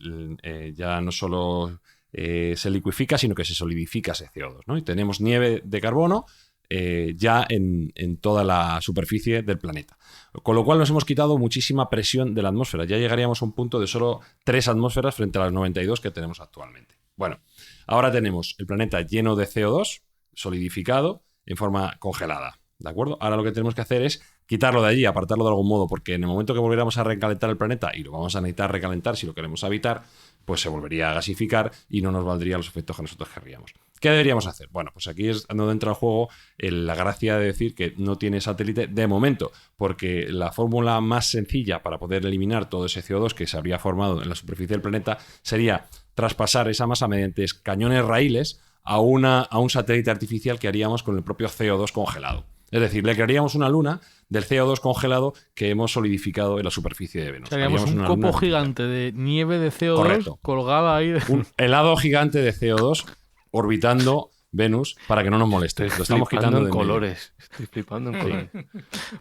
ya no solo se licuifica, sino que se solidifica ese CO2, ¿no? Y tenemos nieve de carbono, ya en toda la superficie del planeta. Con lo cual nos hemos quitado muchísima presión de la atmósfera. Ya llegaríamos a un punto de solo 3 atmósferas frente a las 92 que tenemos actualmente. Bueno, ahora tenemos el planeta lleno de CO2, solidificado, en forma congelada. ¿De acuerdo? Ahora lo que tenemos que hacer es quitarlo de allí, apartarlo de algún modo, porque en el momento que volviéramos a recalentar el planeta, y lo vamos a necesitar recalentar si lo queremos habitar, pues se volvería a gasificar y no nos valdrían los efectos que nosotros querríamos. ¿Qué deberíamos hacer? Bueno, pues aquí es donde entra en juego la gracia de decir que no tiene satélite de momento, porque la fórmula más sencilla para poder eliminar todo ese CO2 que se habría formado en la superficie del planeta sería traspasar esa masa mediante cañones raíles a un satélite artificial que haríamos con el propio CO2 congelado. Es decir, le crearíamos una luna del CO2 congelado que hemos solidificado en la superficie de Venus. Haríamos un copo gigante de nieve de CO2 Correcto. colgada ahí. Un helado gigante de CO2 orbitando Venus para que no nos moleste. Lo estamos quitando en de colores. Estoy flipando en colores.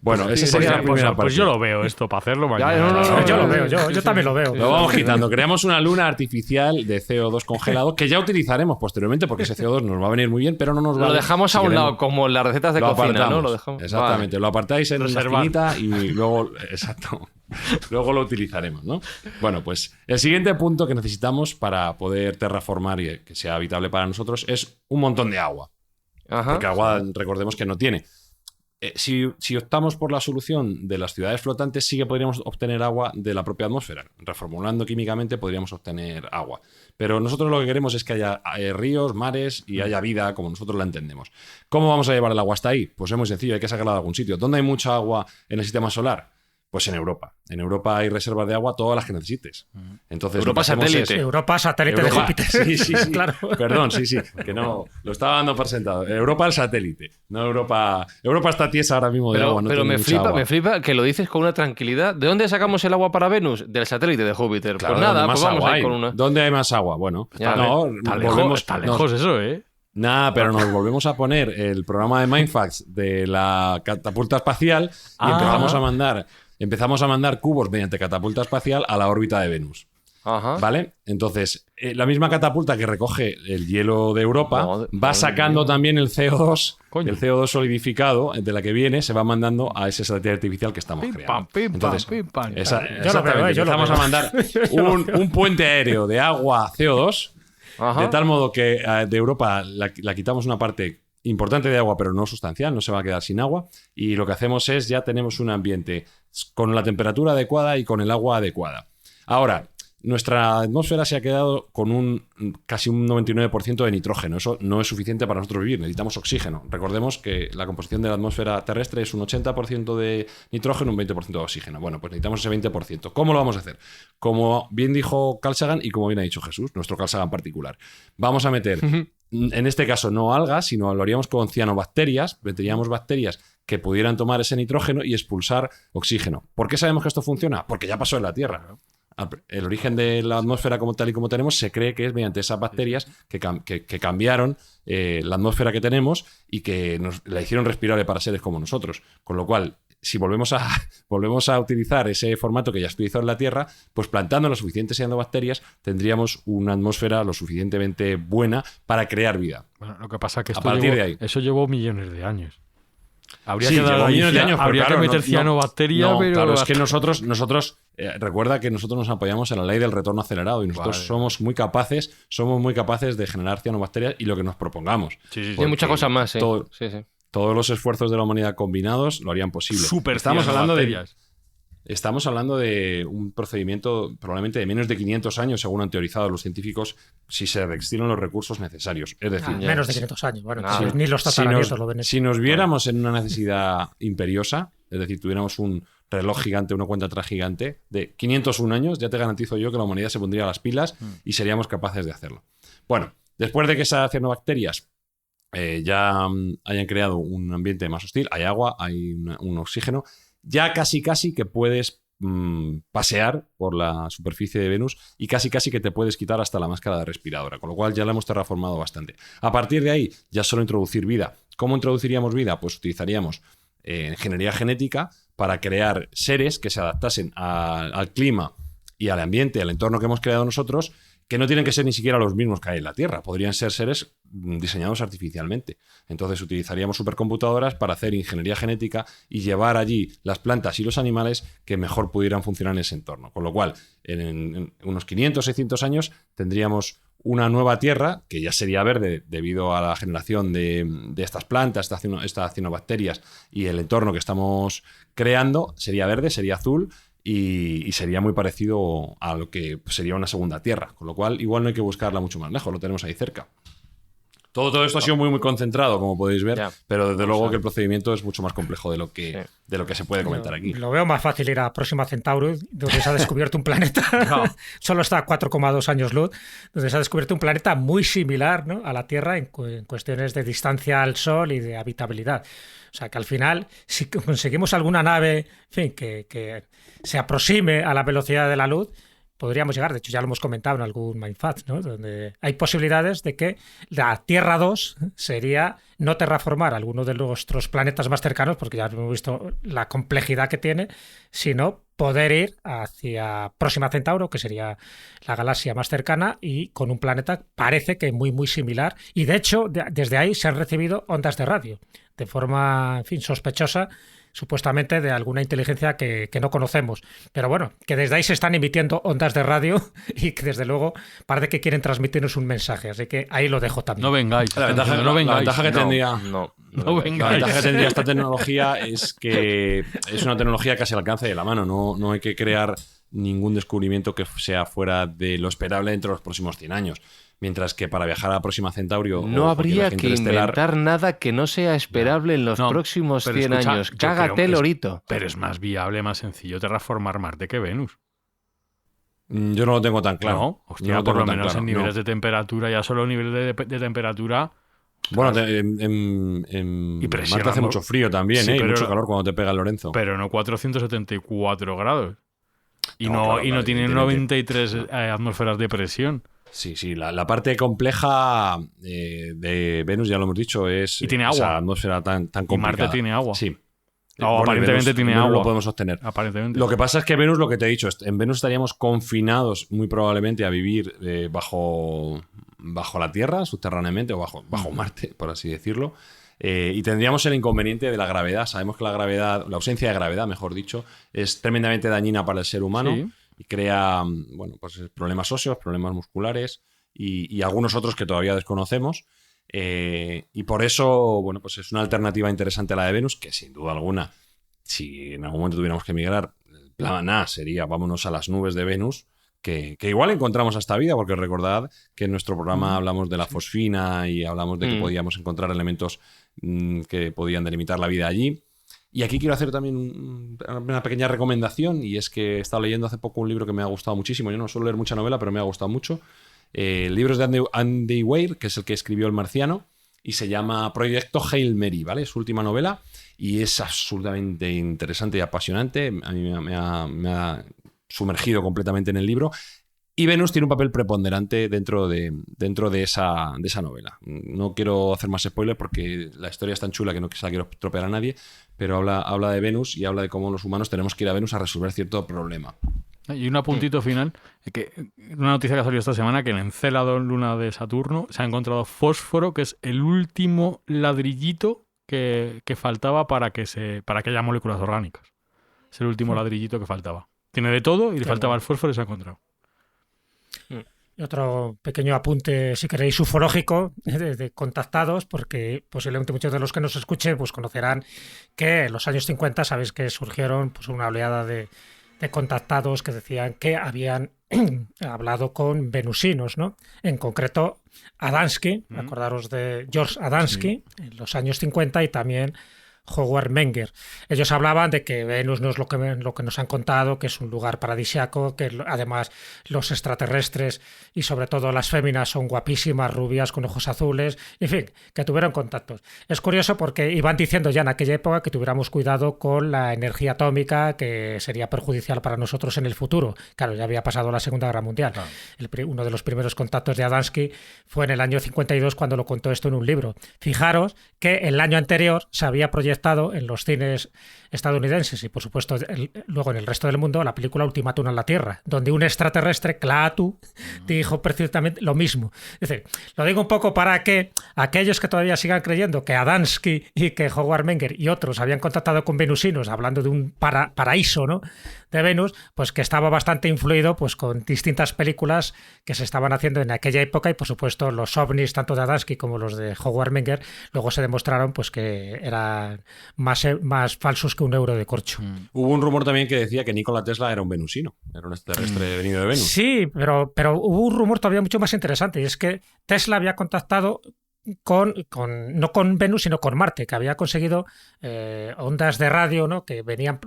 Bueno, esa sería la primera parte. Pues yo lo veo esto para hacerlo mañana. no, Yo lo veo, yo también lo veo. Lo vamos quitando. Creamos una luna artificial de CO2 congelado que ya utilizararemos posteriormente porque ese CO2 nos va a venir muy bien, pero no nos va a... Lo dejamos a un lado, como en las recetas de cocina, apartamos. ¿no? Lo dejamos. Exactamente. Vale. Lo apartáis en la Reservar. esquinita y luego... Exacto. Luego lo utilizaremos, ¿no? Bueno, pues el siguiente punto que necesitamos para poder terraformar y que sea habitable para nosotros es un montón de agua. Ajá. Porque agua, recordemos que no tiene. Si optamos por la solución de las ciudades flotantes, sí que podríamos obtener agua de la propia atmósfera. Reformulando químicamente podríamos obtener agua. Pero nosotros lo que queremos es que haya ríos, mares y haya vida como nosotros la entendemos. ¿Cómo vamos a llevar el agua hasta ahí? Pues es muy sencillo, hay que sacarla de algún sitio. ¿Dónde hay mucha agua en el sistema solar? Pues en Europa. En Europa hay reservas de agua todas las que necesites. Entonces, Europa lo que hacemos satélite. Europa, satélite de Europa. Júpiter. Sí. Claro. Perdón, sí. Que no, lo estaba dando por sentado. Europa el satélite. No Europa. Europa está tiesa ahora mismo de agua. No Pero tiene mucha agua. me flipa que lo dices con una tranquilidad. ¿De dónde sacamos el agua para Venus? Del satélite de Júpiter. Claro, pues nada, ¿dónde pues más vamos agua ahí hay? con una. ¿Dónde hay más agua? Bueno, Ya, no, Está volvemos, lejos eso, ¿eh? Nada, pero nos volvemos a poner el programa de Mindfax de la catapulta espacial y empezamos a mandar cubos mediante catapulta espacial a la órbita de Venus. Ajá. ¿Vale? Entonces, la misma catapulta que recoge el hielo de Europa Madre va sacando mía. también el CO2, Coño. el CO2 solidificado de la que viene, se va mandando a ese satélite artificial que estamos Pim, creando. pam, pim, pam, Entonces, pim, pam. Yo lo veo, yo lo empezamos veo. a mandar un puente aéreo de agua CO2, Ajá. de tal modo que de Europa la quitamos una parte importante de agua, pero no sustancial, no se va a quedar sin agua, y lo que hacemos es ya tenemos un ambiente con la temperatura adecuada y con el agua adecuada. Ahora, nuestra atmósfera se ha quedado con casi un 99% de nitrógeno. Eso no es suficiente para nosotros vivir. Necesitamos oxígeno. Recordemos que la composición de la atmósfera terrestre es un 80% de nitrógeno, un 20% de oxígeno. Bueno, pues necesitamos ese 20%. ¿Cómo lo vamos a hacer? Como bien dijo Carl Sagan y como bien ha dicho Jesús, nuestro Carl Sagan particular. Vamos a meter, en este caso, no algas, sino lo haríamos con cianobacterias. Meteríamos bacterias que pudieran tomar ese nitrógeno y expulsar oxígeno. ¿Por qué sabemos que esto funciona? Porque ya pasó en la Tierra. El origen de la atmósfera como tal y como tenemos se cree que es mediante esas bacterias que cambiaron la atmósfera que tenemos y que la hicieron respirable para seres como nosotros. Con lo cual, si volvemos a utilizar ese formato que ya se utilizó en la Tierra, pues plantando las suficientes cianobacterias tendríamos una atmósfera lo suficientemente buena para crear vida. Bueno, lo que pasa es que A partir de ahí. eso llevó millones de años. Habría Sí, que dar llevó ahí millones de años, pero habría claro, que meter cianobacteria, no, pero claro, es que nosotros recuerda que nosotros nos apoyamos en la ley del retorno acelerado y nosotros Vale. somos muy capaces de generar cianobacterias y lo que nos propongamos. Sí. Hay muchas cosas más, ¿eh? todo- Sí, sí. Todos los esfuerzos de la humanidad combinados lo harían posible. Super Estamos cianobacterias. hablando de un procedimiento probablemente de menos de 500 años, según han teorizado los científicos, si se destinan los recursos necesarios. Es decir, Menos de 500 años. Bueno, Nada. ni los si tataranietos lo ven eso. si nos viéramos en una necesidad imperiosa, es decir, tuviéramos un reloj gigante, una cuenta atrás gigante de 501 años, ya te garantizo yo que la humanidad se pondría las pilas y seríamos capaces de hacerlo. Bueno, después de que esas cianobacterias ya hayan creado un ambiente más hostil, hay agua, hay un oxígeno, ya casi que puedes pasear por la superficie de Venus y casi que te puedes quitar hasta la máscara de respiradora, con lo cual ya la hemos terraformado bastante. A partir de ahí, ya solo introducir vida. ¿Cómo introduciríamos vida? Pues utilizaríamos ingeniería genética para crear seres que se adaptasen al clima y al ambiente, al entorno que hemos creado nosotros, que no tienen que ser ni siquiera los mismos que hay en la Tierra, podrían ser seres diseñados artificialmente. Entonces utilizaríamos supercomputadoras para hacer ingeniería genética y llevar allí las plantas y los animales que mejor pudieran funcionar en ese entorno. Con lo cual, en unos 500, 600 años tendríamos una nueva Tierra, que ya sería verde debido a la generación de estas plantas, estas cianobacterias y el entorno que estamos creando, sería verde, sería azul, y sería muy parecido a lo que sería una segunda Tierra. Con lo cual, igual no hay que buscarla mucho más lejos, lo tenemos ahí cerca. Todo esto ha sido muy, muy concentrado, como podéis ver, pero desde luego que el procedimiento es mucho más complejo de lo que se puede comentar aquí. Lo veo más fácil ir a Próxima Centauri, donde se ha descubierto un planeta, solo está a 4,2 años luz, donde se ha descubierto un planeta muy similar, ¿no?, a la Tierra en cuestiones de distancia al Sol y de habitabilidad. O sea, que al final, si conseguimos alguna nave, en fin, que se aproxime a la velocidad de la luz, podríamos llegar, de hecho ya lo hemos comentado en algún Mindfact, ¿no?, donde hay posibilidades de que la Tierra 2 sería no terraformar alguno de nuestros planetas más cercanos, porque ya hemos visto la complejidad que tiene, sino poder ir hacia Próxima Centauro, que sería la galaxia más cercana, y con un planeta parece que muy, muy similar. Y de hecho, desde ahí se han recibido ondas de radio, de forma, en fin, sospechosa, supuestamente de alguna inteligencia que no conocemos. Pero bueno, que desde ahí se están emitiendo ondas de radio y que desde luego parece que quieren transmitirnos un mensaje. Así que ahí lo dejo también. No vengáis. La ventaja que tendría esta tecnología es que es una tecnología casi al alcance de la mano. No hay que crear ningún descubrimiento que sea fuera de lo esperable dentro de los próximos 100 años. Mientras que para viajar a Próxima Centauri no habría que inventar nada que no sea esperable en los próximos 100 años. Cágate, lorito. Pero es más viable, más sencillo terraformar Marte que Venus. Yo no lo tengo tan claro. No, hostia, por lo menos en niveles de temperatura, ya solo niveles de temperatura. Bueno, en Marte hace mucho frío también, y mucho calor cuando te pega el Lorenzo. Pero no 474 grados. Y no tiene 93 atmósferas de presión. Sí, la parte compleja de Venus, ya lo hemos dicho, es y tiene agua. Esa atmósfera tan complicada. Y Marte tiene agua. Sí. Aparentemente tiene agua. Lo podemos obtener. Aparentemente. Lo que pasa es que Venus, lo que te he dicho, en Venus estaríamos confinados muy probablemente a vivir bajo la Tierra, subterráneamente, o bajo Marte, por así decirlo. Y tendríamos el inconveniente de la gravedad. Sabemos que la ausencia de gravedad, mejor dicho, es tremendamente dañina para el ser humano. Sí. Y crea pues problemas óseos, problemas musculares y algunos otros que todavía desconocemos. Y por eso, pues es una alternativa interesante a la de Venus, que sin duda alguna, si en algún momento tuviéramos que emigrar, el plan A sería vámonos a las nubes de Venus, que igual encontramos hasta vida, porque recordad que en nuestro programa hablamos de la fosfina y hablamos de que podíamos encontrar elementos que podían delimitar la vida allí. Y aquí quiero hacer también una pequeña recomendación, y es que he estado leyendo hace poco un libro que me ha gustado muchísimo. Yo no suelo leer mucha novela, pero me ha gustado mucho. El libro es de Andy Weir, que es el que escribió El Marciano, y se llama Proyecto Hail Mary, ¿vale? Es su última novela y es absolutamente interesante y apasionante. A mí me ha sumergido completamente en el libro. Y Venus tiene un papel preponderante dentro de esa novela. No quiero hacer más spoilers porque la historia es tan chula que no se la quiero estropear a nadie, pero habla de Venus y habla de cómo los humanos tenemos que ir a Venus a resolver cierto problema. Y un apuntito final, que una noticia que ha salido esta semana, que en Encélado, luna de Saturno, se ha encontrado fósforo, que es el último ladrillito que faltaba para que haya moléculas orgánicas. Es el último ladrillito que faltaba. Tiene de todo y le faltaba el fósforo y se ha encontrado. Y otro pequeño apunte, si queréis, ufológico, de contactados, porque posiblemente muchos de los que nos escuchen pues conocerán que en los años 50 sabéis que surgieron pues una oleada de contactados que decían que habían hablado con venusinos, ¿no? En concreto, Adamski, acordaros de George Adamski, en los años 50, y también Howard Menger. Ellos hablaban de que Venus no es lo que nos han contado, que es un lugar paradisíaco, que además los extraterrestres y sobre todo las féminas son guapísimas, rubias, con ojos azules, en fin, que tuvieron contactos. Es curioso porque iban diciendo ya en aquella época que tuviéramos cuidado con la energía atómica, que sería perjudicial para nosotros en el futuro. Claro, ya había pasado la Segunda Guerra Mundial. Claro. Uno de los primeros contactos de Adamski fue en el año 52 cuando lo contó esto en un libro. Fijaros que el año anterior se había proyectado proyectado en los cines estadounidenses y, por supuesto, luego en el resto del mundo, la película Ultimátum en la Tierra, donde un extraterrestre, Klaatu, dijo precisamente lo mismo. Es decir, lo digo un poco para que aquellos que todavía sigan creyendo que Adamski y que Howard Menger y otros habían contactado con venusinos hablando de un paraíso, ¿no?, de Venus, pues que estaba bastante influido pues con distintas películas que se estaban haciendo en aquella época y, por supuesto, los ovnis, tanto de Adamski como los de Howard Menger, luego se demostraron pues que eran más falsos que un euro de corcho. Hubo un rumor también que decía que Nikola Tesla era un venusino, era un extraterrestre venido de Venus. Sí, pero hubo un rumor todavía mucho más interesante, y es que Tesla había contactado no con Venus, sino con Marte, que había conseguido ondas de radio, ¿no?, que venían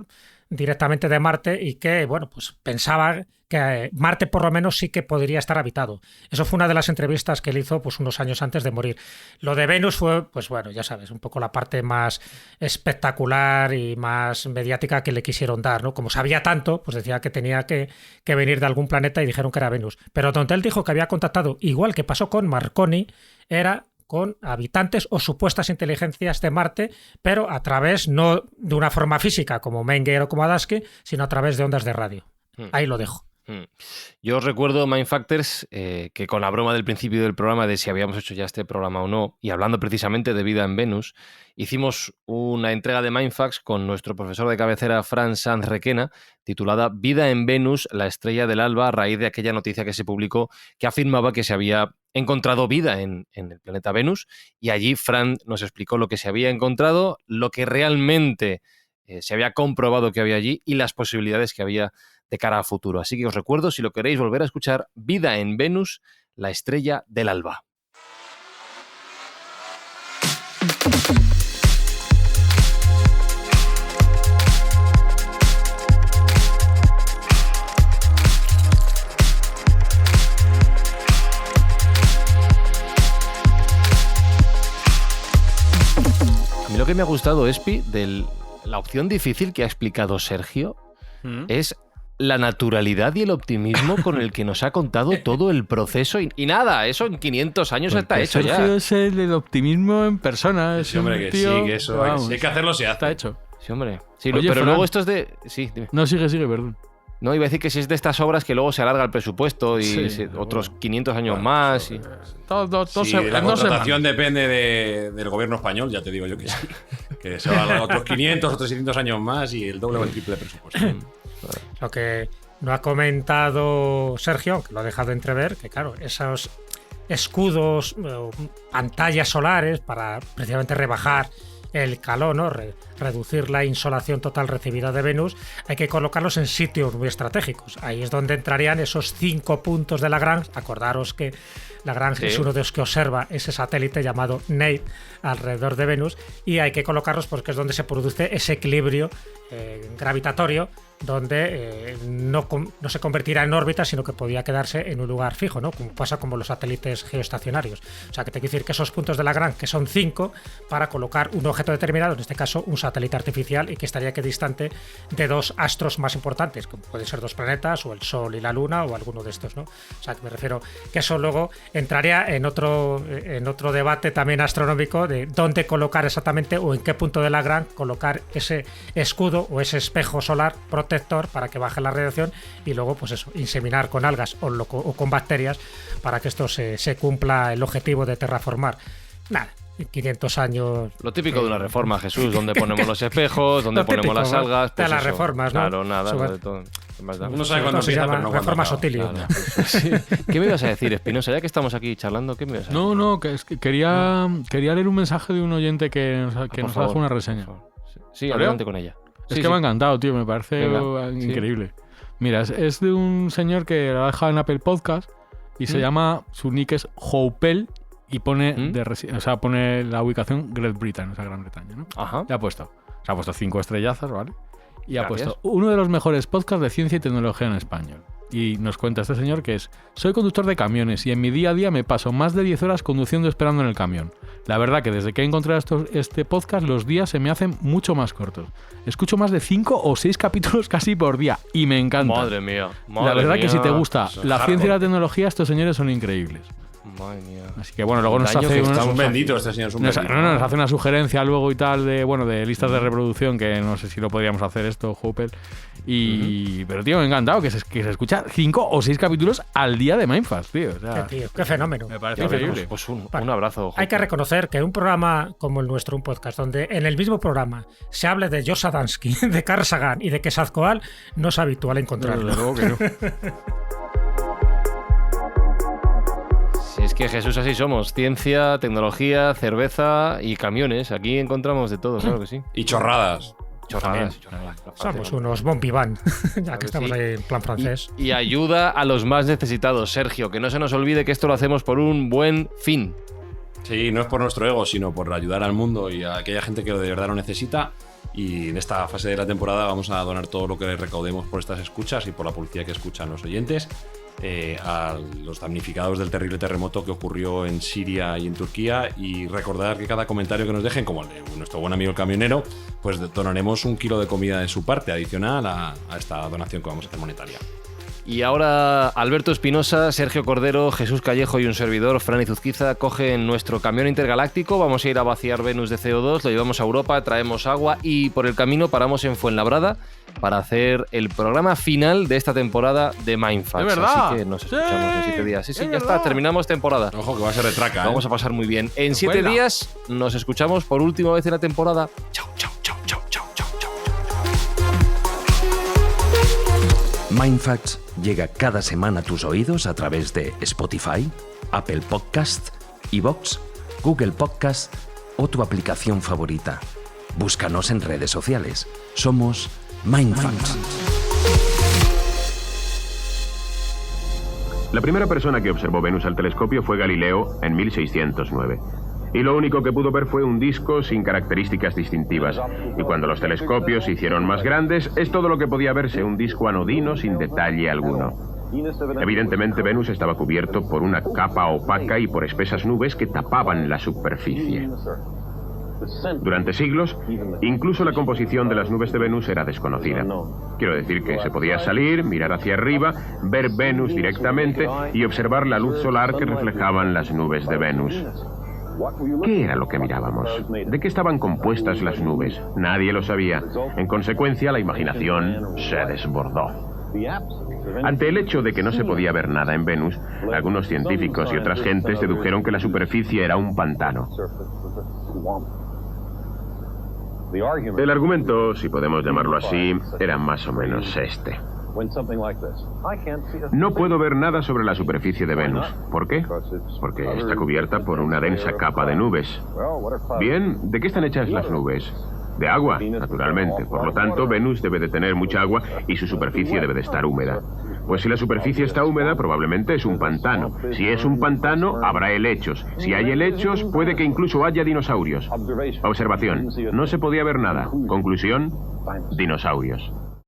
directamente de Marte y que, bueno, pues pensaba que Marte por lo menos sí que podría estar habitado. Eso fue una de las entrevistas que él hizo pues unos años antes de morir. Lo de Venus fue, pues bueno, ya sabes, un poco la parte más espectacular y más mediática que le quisieron dar, ¿no? Como sabía tanto, pues decía que tenía que venir de algún planeta y dijeron que era Venus. Pero donde él dijo que había contactado, igual que pasó con Marconi, era con habitantes o supuestas inteligencias de Marte, pero a través, no de una forma física como Menger o como Adamski, sino a través de ondas de radio. Ahí lo dejo. Yo recuerdo Mindfactors, que con la broma del principio del programa de si habíamos hecho ya este programa o no, y hablando precisamente de vida en Venus, hicimos una entrega de Mindfacts con nuestro profesor de cabecera, Fran Sanz Requena, titulada Vida en Venus, la estrella del alba, a raíz de aquella noticia que se publicó que afirmaba que se había encontrado vida en el planeta Venus, y allí Fran nos explicó lo que se había encontrado, lo que realmente se había comprobado que había allí y las posibilidades que había de cara a futuro. Así que os recuerdo, si lo queréis volver a escuchar, Vida en Venus, la estrella del alba. A mí lo que me ha gustado, Espi, de la opción difícil que ha explicado Sergio, es la naturalidad y el optimismo con el que nos ha contado todo el proceso. Y nada, eso en 500 años está hecho Sergio ya. Sergio es el optimismo en persona. Es Sí, hombre, un que tío, sí, que eso vamos, si hay que hacerlo, se hace. está hecho. Sí, hombre. Sí, Oye, pero Fran. luego esto es de... Sí, dime. No, sigue, perdón. No, iba a decir que si es de estas obras que luego se alarga el presupuesto y Sí, otros 500 años Bueno, más. Y... Si la contratación depende del gobierno español, ya te digo yo que sí. Que se va a otros 500 o 300 años más y el doble o el triple de presupuesto. Lo que no ha comentado Sergio, aunque lo ha dejado entrever, que claro, esos escudos, pantallas solares para precisamente rebajar el calor, ¿no?, reducir la insolación total recibida de Venus, hay que colocarlos en sitios muy estratégicos. Ahí es donde entrarían esos 5 puntos de Lagrange. Acordaros que Lagrange es uno de los que observa ese satélite llamado NEIT alrededor de Venus, y hay que colocarlos porque es donde se produce ese equilibrio gravitatorio, donde no se convertirá en órbita, sino que podía quedarse en un lugar fijo, ¿no?, como pasa con los satélites geoestacionarios. O sea, que te quiero decir que esos puntos de Lagrange, que son 5, para colocar un objeto determinado, en este caso un satélite artificial, y que estaría que distante de 2 astros más importantes, como pueden ser 2 planetas, o el Sol y la Luna, o alguno de estos, ¿no? O sea, que me refiero que eso luego entraría en otro debate también astronómico de dónde colocar exactamente, o en qué punto de Lagrange colocar ese escudo o ese espejo solar protector para que baje la radiación, y luego pues eso, inseminar con algas o con bacterias para que esto se cumpla el objetivo de terraformar. Nada, 500 años. Lo típico de una reforma, Jesús, donde ponemos los espejos, donde ponemos típico, las ¿no?, algas. de las reformas, ¿no? Claro, nada, de todo. Uno sabe cuándo se empieza, llama pero no reforma cuándo acaba. Sotilio. Claro. Sí. ¿Qué me ibas a decir, Espinosa? Ya que estamos aquí charlando, ¿qué me ibas a decir? No, que es que quería leer un mensaje de un oyente que nos ha dejado una reseña. Sí, ¿Lo adelante leo? con ella. Es Sí, que sí. me ha encantado, tío, me parece Venga, increíble. Mira, es de un señor que lo ha dejado en Apple Podcast y se llama, su nick es Houpel, y pone pone la ubicación Great Britain, o sea, Gran Bretaña, ¿no? Ajá. Le ha puesto 5 estrellazas, ¿vale? Y ha Gracias. puesto uno de los mejores podcasts de ciencia y tecnología en español. Y nos cuenta este señor que soy conductor de camiones y en mi día a día me paso más de 10 horas conduciendo esperando en el camión. La verdad que desde que he encontrado este podcast los días se me hacen mucho más cortos. Escucho más de 5 o 6 capítulos casi por día y me encanta. Madre mía. La verdad que si te gusta Eso es la ciencia y hardcore. la tecnología, estos señores son increíbles. Madre mía. Así que bueno, luego nos Daño hace que una, estamos Un bendito, este señor es un bendito. nos hace una sugerencia luego y tal de listas de reproducción, que no sé si lo podríamos hacer esto, Hooper. Pero tío, me ha encantado que se escucha 5 o 6 capítulos al día de Mindfast, tío. O sea, Qué fenómeno. me parece Ya veremos. increíble. Pues un Vale. abrazo. Hay que reconocer que un programa como el nuestro, un podcast, donde en el mismo programa se hable de Josh Sadansky, de Carl Sagan y de Quetzalcóatl, no es habitual encontrarlo. Desde luego que no. Si es que Jesús, así somos. Ciencia, tecnología, cerveza y camiones. Aquí encontramos de todo, claro que sí. Y chorradas. Chorradas. Somos unos bon vivant, ya que estamos sí. ahí en plan francés. Y ayuda a los más necesitados. Sergio, que no se nos olvide que esto lo hacemos por un buen fin. Sí, no es por nuestro ego, sino por ayudar al mundo y a aquella gente que de verdad lo necesita. Y en esta fase de la temporada vamos a donar todo lo que recaudemos por estas escuchas y por la publicidad que escuchan los oyentes a los damnificados del terrible terremoto que ocurrió en Siria y en Turquía. Y recordar que cada comentario que nos dejen, como el de nuestro buen amigo el camionero, pues donaremos 1 kilo de comida de su parte adicional a esta donación que vamos a hacer monetaria. Y ahora Alberto Espinosa, Sergio Cordero, Jesús Callejo y un servidor, Fran Izuzquiza, cogen nuestro camión intergaláctico. Vamos a ir a vaciar Venus de CO2, lo llevamos a Europa, traemos agua y por el camino paramos en Fuenlabrada para hacer el programa final de esta temporada de Mindfast. ¡Es verdad! Así que nos escuchamos en 7 días. Sí, ¡Es ya verdad! está, terminamos temporada. Ojo, que va a ser de traca, Vamos a pasar muy bien. En 7 Vuela. días nos escuchamos por última vez en la temporada. Chao, chao, chao, chao, chao, chao, chao. Mindfacts llega cada semana a tus oídos a través de Spotify, Apple Podcast, iVoox, Google Podcast o tu aplicación favorita. Búscanos en redes sociales. Somos Mindfacts. La primera persona que observó Venus al telescopio fue Galileo en 1609. Y lo único que pudo ver fue un disco sin características distintivas. Y cuando los telescopios se hicieron más grandes, es todo lo que podía verse, un disco anodino sin detalle alguno. Evidentemente Venus estaba cubierto por una capa opaca y por espesas nubes que tapaban la superficie. Durante siglos, incluso la composición de las nubes de Venus era desconocida. Quiero decir que se podía salir, mirar hacia arriba, ver Venus directamente y observar la luz solar que reflejaban las nubes de Venus. ¿Qué era lo que mirábamos? ¿De qué estaban compuestas las nubes? Nadie lo sabía. En consecuencia, la imaginación se desbordó. Ante el hecho de que no se podía ver nada en Venus, algunos científicos y otras gentes dedujeron que la superficie era un pantano. El argumento, si podemos llamarlo así, era más o menos este. No puedo ver nada sobre la superficie de Venus. ¿Por qué? Porque está cubierta por una densa capa de nubes. Bien, ¿de qué están hechas las nubes? De agua, naturalmente. Por lo tanto, Venus debe de tener mucha agua y su superficie debe de estar húmeda. Pues si la superficie está húmeda, probablemente es un pantano. Si es un pantano, habrá helechos. Si hay helechos, puede que incluso haya dinosaurios. Observación, no se podía ver nada. Conclusión, dinosaurios.